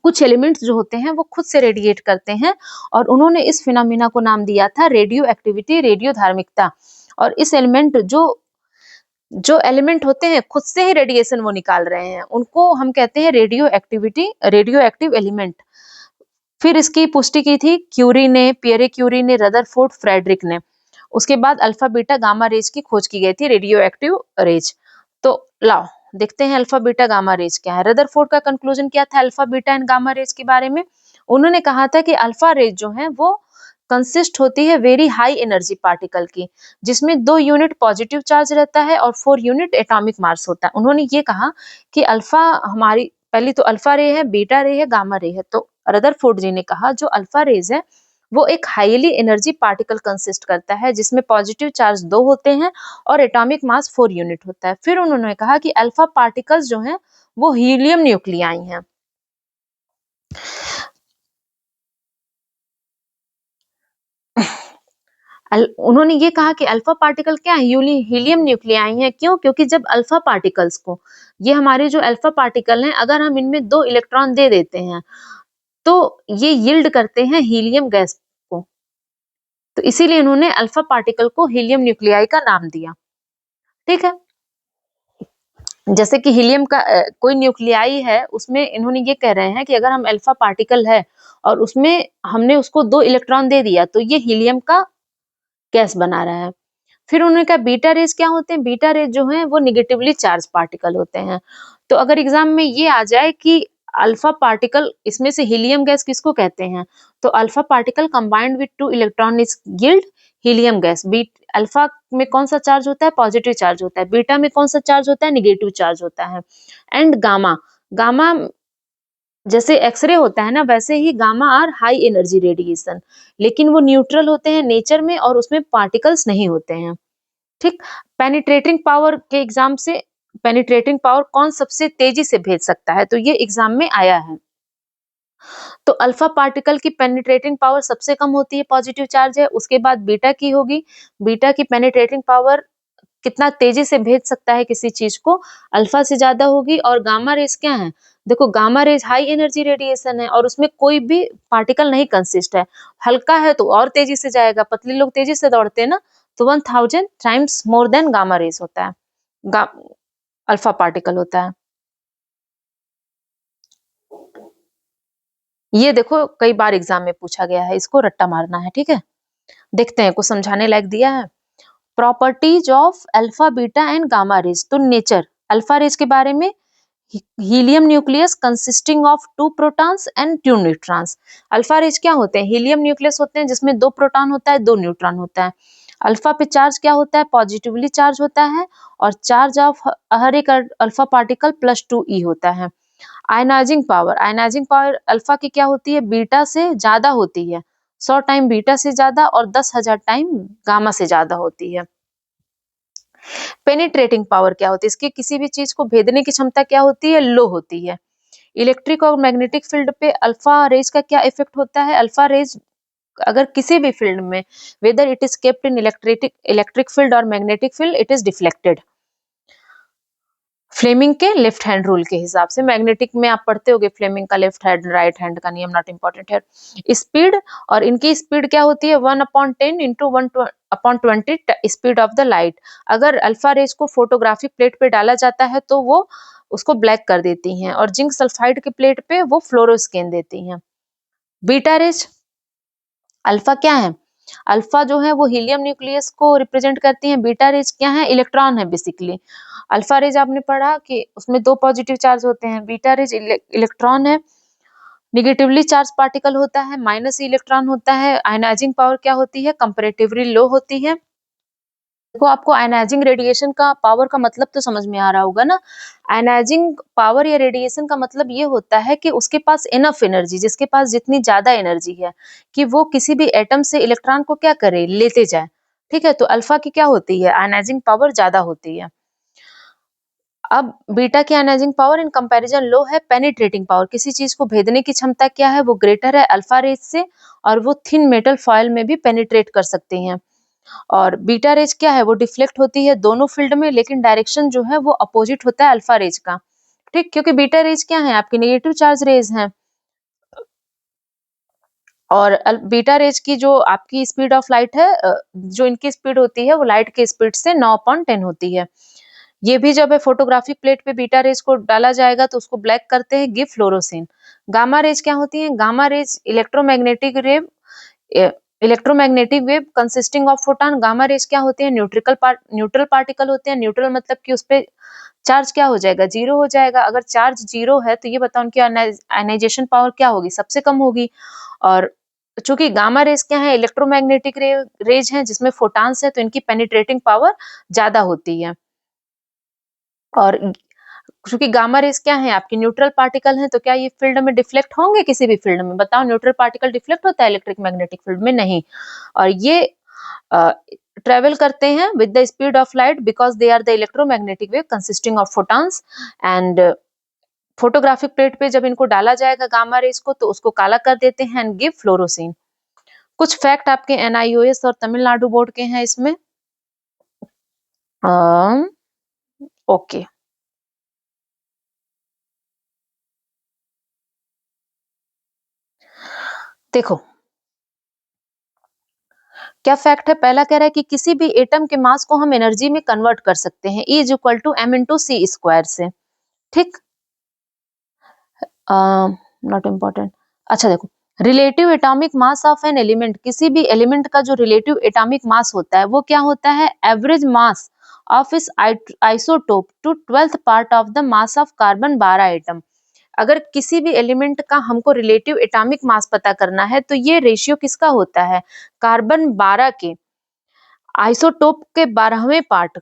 A: कुछ एलिमेंट्स जो होते हैं वो खुद से रेडिएट करते हैं, और उन्होंने इस फिनोमिना को नाम दिया था रेडियो एक्टिविटी, रेडियो धार्मिकता। और इस एलिमेंट जो एलिमेंट होते हैं खुद से ही रेडिएशन वो निकाल रहे हैं, उनको हम कहते हैं radio activity, radio active element. फिर इसकी पुष्टि की थी क्यूरी ने, पियरे क्यूरी ने, रदरफोर्ड, फ्रेडरिक ने। उसके बाद अल्फा बीटा गामा रेज की खोज की गई थी, रेडियो एक्टिव रेज। तो लाओ देखते हैं अल्फा बीटा गामा रेज क्या है। रदरफोर्ड का कंक्लूजन क्या था alpha beta and gamma raise के बारे में? उन्होंने कहा था कि अल्फा रेज जो है वो कंसिस्ट होती है वेरी हाई एनर्जी पार्टिकल की, जिसमें 2 यूनिट पॉजिटिव चार्ज रहता है और 4 यूनिट एटॉमिक मास होता है। उन्होंने ये कहा कि अल्फा हमारी पहली तो अल्फा रे है, बीटा रे है, गामा रे है। तो रदरफोर्ड जी ने कहा जो अल्फा रेज है वो एक हाईली एनर्जी पार्टिकल कंसिस्ट करता है, जिसमें पॉजिटिव चार्ज 2 होते हैं और एटॉमिक मास 4 यूनिट होता है। फिर उन्होंने कहा कि अल्फा पार्टिकल्स जो हैं वो हीलियम न्यूक्लियाई हैं। उन्होंने ये कहा कि अल्फा पार्टिकल क्या है? हीलियम न्यूक्लियाई हैं। क्यों? क्योंकि जब अल्फा पार्टिकल्स को, ये हमारे जो अल्फा पार्टिकल हैं, अगर हम इनमें 2 इलेक्ट्रॉन दे देते हैं तो ये यील्ड करते हैं हीलियम गैस को। तो इसीलिए इन्होंने अल्फा पार्टिकल को हीलियम न्यूक्लियाई का नाम दिया। ठीक है, जैसे कि हीलियम का कोई न्यूक्लियाई है, उसमें इन्होंने ये कह रहे हैं कि अगर हम अल्फा पार्टिकल है और उसमें हमने उसको 2 इलेक्ट्रॉन दे दिया तो ये हीलियम का गैस बना रहा है। फिर उन्होंने कहा बीटा रेज क्या होते हैं? बीटा रेज जो हैं वो नेगेटिवली चार्ज पार्टिकल होते हैं। तो अगर एग्जाम में ये आ जाए कि अल्फा पार्टिकल, इसमें से हीलियम गैस किसको कहते हैं? तो alpha particle combined with 2 electron is yield helium gas. Alpha में कौन सा चार्ज होता है? पॉजिटिव चार्ज होता है। बीटा में कौन सा चार्ज होता है? नेगेटिव चार्ज होता है। एंड गामा, गामा जैसे एक्सरे होता है ना, वैसे ही gamma are high energy radiation, लेकिन वो न्यूट्रल होते हैं नेचर में और उसमें पार्टिकल्स नहीं होते हैं। ठीक, पेनिट्रेटिंग पावर के एग्जाम से पेनिट्रेटिंग पावर कौन सबसे तेजी से भेज सकता है? तो ये एग्जाम में आया है। तो अल्फा पार्टिकल की पेनिट्रेटिंग पावर सबसे कम होती है, पॉजिटिव चार्ज है, उसके बाद बीटा की होगी। बीटा की पेनिट्रेटिंग पावर कितना तेजी से भेज सकता है किसी चीज को, अल्फा से ज्यादा होगी। और गामा रेज क्या है? देखो gamma rays high energy radiation है और उसमें कोई भी पार्टिकल नहीं कंसिस्ट है। हल्का है तो और तेजी से जाएगा, पतले लोग तेजी से दौड़ते हैं ना, तो 1000 times more than gamma rays होता है, अल्फा पार्टिकल होता है। ये देखो कई बार एग्जाम में पूछा गया है, इसको रट्टा मारना है। ठीक है, देखते हैं कुछ समझाने लायक दिया है। Properties of alpha beta and gamma rays. तो नेचर अल्फा रेज के बारे में, helium nucleus consisting of 2 protons and 2 neutrons. Alpha rays क्या होते हैं? हीलियम न्यूक्लियस होते हैं जिसमें 2 प्रोटॉन होता है, 2 न्यूट्रॉन होता है। अल्फा पे चार्ज क्या होता है? पॉजिटिवली चार्ज होता है और चार्ज ऑफ हर एक अल्फा पार्टिकल +2e होता है। Ionising power, ionising power alpha की क्या होती है? बीटा से ज्यादा होती है, 100 टाइम बीटा से ज्यादा और 10,000 टाइम गामा से ज्यादा होती है। पेनिट्रेटिंग पावर क्या होती है? इसकी किसी भी चीज को भेदने की क्षमता क्या होती है? लो होती है। इलेक्ट्रिक और मैग्नेटिक फील्ड पे अल्फा रेज का क्या इफेक्ट होता है? अल्फा रेज अगर किसी भी फील्ड में, whether it is kept in electric field और magnetic field, it is deflected. Fleming के लेफ्ट हैंड रूल के हिसाब से, मैग्नेटिक में आप पढ़ते होगे फ्लेमिंग का लेफ्ट हैंड राइट हैंड का नियम, नॉट इंपॉर्टेंट है। स्पीड, और इनकी स्पीड क्या होती है? 1/10 into 1/20 speed of the light. अगर अल्फा रेज को फोटोग्राफिक प्लेट पे डाला जाता है तो वो उसको ब्लैक कर देती हैं और जिंक सल्फाइड के प्लेट पे वो फ्लोरोस्केन देती हैं। बीटा रेज, अल्फा क्या है? अल्फा जो है वो हीलियम न्यूक्लियस को रिप्रेजेंट करती है। बीटा रेज क्या है? इलेक्ट्रॉन है बेसिकली। अल्फा रेज आपने पढ़ा कि उसमें 2 पॉजिटिव चार्ज होते हैं, बीटा रेज इलेक्ट्रॉन है, निगेटिवली चार्ज पार्टिकल होता है, माइनस इलेक्ट्रॉन होता है। आयनाइजिंग पावर क्या होती है? कंपैरेटिवली लो होती है। देखो आपको आयनाइजिंग रेडिएशन का पावर का मतलब तो समझ में आ रहा होगा ना। आयनाइजिंग पावर या रेडिएशन का मतलब ये होता है कि उसके पास इनफ एनर्जी, जिसके पास जितनी ज्यादा एनर्जी है कि वो किसी भी एटम से इलेक्ट्रॉन को क्या करे? लेते जाए। ठीक है, तो अल्फा की क्या होती है? आयनाइजिंग पावर ज्यादा होती है। अब बीटा की आयनाइजिंग पावर इन कंपैरिजन लो है। पेनिट्रेटिंग पावर, किसी चीज को भेदने की क्षमता क्या है? वो ग्रेटर है अल्फा रेज से और वो थिन मेटल फॉयल में भी पेनिट्रेट कर सकती हैं। और बीटा रेज क्या है? वो डिफ्लेक्ट होती है दोनों फील्ड में, लेकिन डायरेक्शन जो है वो अपोजिट होता है अल्फा रेज का। ठीक, क्योंकि बीटा रेज क्या है? आपकी नेगेटिव चार्ज रेज हैं। और बीटा रेज की जो आपकी स्पीड ऑफ लाइट है, जो इनकी स्पीड होती है वो लाइट की स्पीड से 9/10 होती है। ये भी जब फोटोग्राफिक प्लेट पे बीटा रेज को डाला जाएगा तो उसको ब्लैक करते हैं, गिव फ्लोरोसिन। गामा रेज क्या होती है? Gamma rays electromagnetic wave consisting of photon. Gamma rays क्या होते हैं? न्यूट्रल पार्टिकल होते हैं। न्यूट्रल मतलब कि उस पे चार्ज क्या हो जाएगा? जीरो हो जाएगा। अगर चार्ज जीरो है तो ये बताओ उनकी आयनाइजेशन पावर क्या होगी? सबसे कम होगी। और चूंकि गामा रेज क्या है? इलेक्ट्रोमैग्नेटिक रेज है जिसमें फोटॉन्स है, तो इनकी पेनिट्रेटिंग पावर ज्यादा होती है। और क्योंकि गामा रेज क्या है? आपकी न्यूट्रल पार्टिकल है, तो क्या ये फील्ड में डिफ्लेक्ट होंगे? किसी भी फील्ड में बताओ, न्यूट्रल पार्टिकल डिफ्लेक्ट होता है इलेक्ट्रिक मैग्नेटिक फील्ड में? नहीं। और ये ट्रेवल करते हैं with the speed of light because they are the electromagnetic wave consisting of photons. And photographic plate पे जब इनको डाला जाएगा गामा रेज को तो उसको काला कर देते हैं एंड गिव फ्लोरोसिन। कुछ फैक्ट आपके एनआईओएस और तमिलनाडु बोर्ड के हैं इसमें। ओके, देखो क्या फैक्ट है? पहला कह रहा है कि किसी भी एटम के मास को हम एनर्जी में कन्वर्ट कर सकते हैं, E is equal to m into c square से। ठीक, नॉट इम्पोर्टेंट। अच्छा देखो, relative atomic mass of an element, किसी भी एलिमेंट का जो रिलेटिव एटॉमिक मास होता है वो क्या होता है? एवरेज मास ऑफ इस isotope to 12th part of the mass of carbon 12 atom. अगर किसी भी एलिमेंट का हमको रिलेटिव एटॉमिक मास पता करना है तो ये रेशियो किसका होता है? कार्बन 12 के आइसोटोप के 12वें पार्ट,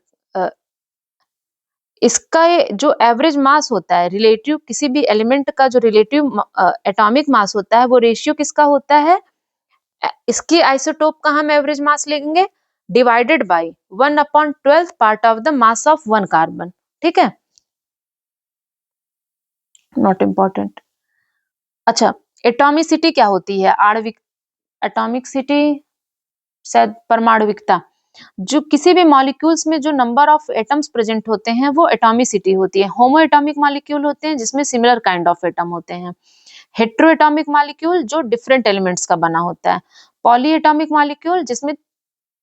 A: इसका जो एवरेज मास होता है, रिलेटिव किसी भी एलिमेंट का जो रिलेटिव एटॉमिक मास होता है वो रेशियो किसका होता है? इसकी आइसोटोप का हम एवरेज मास लेंगे divided by 1/12 part of the mass of one carbon. ठीक है, नॉट इम्पोर्टेंट। अच्छा, एटॉमिसिटी क्या होती है? आणविक, एटॉमिसिटी शायद परमाणुविकता। जो किसी भी मॉलिक्यूल्स में जो नंबर ऑफ एटम्स प्रेजेंट होते हैं वो एटॉमिसिटी होती है। होमो एटॉमिक मॉलिक्यूल होते हैं जिसमें सिमिलर काइंड ऑफ एटम होते हैं। हेट्रो एटॉमिक मॉलिक्यूल जो डिफरेंट एलिमेंट्स का बना होता है। पॉली एटॉमिक मॉलिक्यूल जिसमें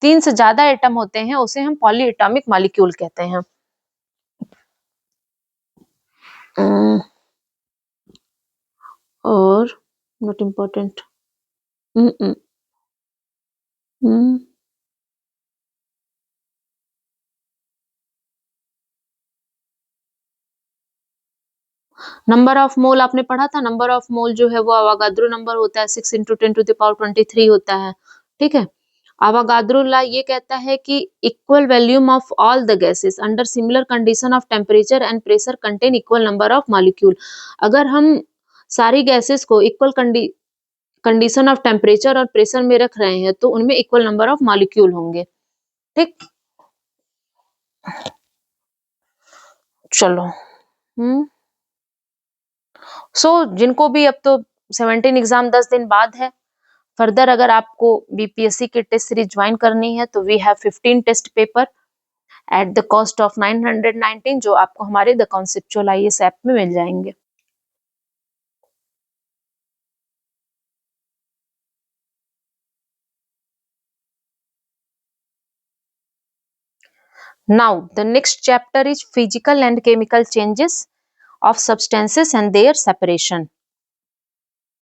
A: 3 से ज्यादा एटम होते हैं उसे हम पॉली एटॉमिक मॉलिक्यूल कहते हैं। और not important. Number of mole आपने पढ़ा था, नंबर ऑफ मोल जो है वो अवागाद्रो नंबर होता है, 6 इंटू 10⁻23 होता है। ठीक है, अवागाद्रो लॉ ये कहता है कि equal volume of all the gases under similar condition of temperature and pressure contain equal number of molecule. अगर हम सारी गैसेस को इक्वल कंडीशन ऑफ टेम्परेचर और प्रेशर में रख रहे हैं तो उनमें इक्वल नंबर ऑफ मॉलिक्यूल होंगे। ठीक, चलो। सो जिनको भी, अब तो 17 एग्जाम 10 दिन बाद है। फर्दर अगर आपको बीपीएससी की टेस्ट सीरीज ज्वाइन करनी है तो we have 15 test paper at the cost of 919, जो आपको हमारे द कॉन्सेप्चुअल आईएएस ऐप में मिल जाएंगे। Now the next chapter is physical and chemical changes of substances and their separation.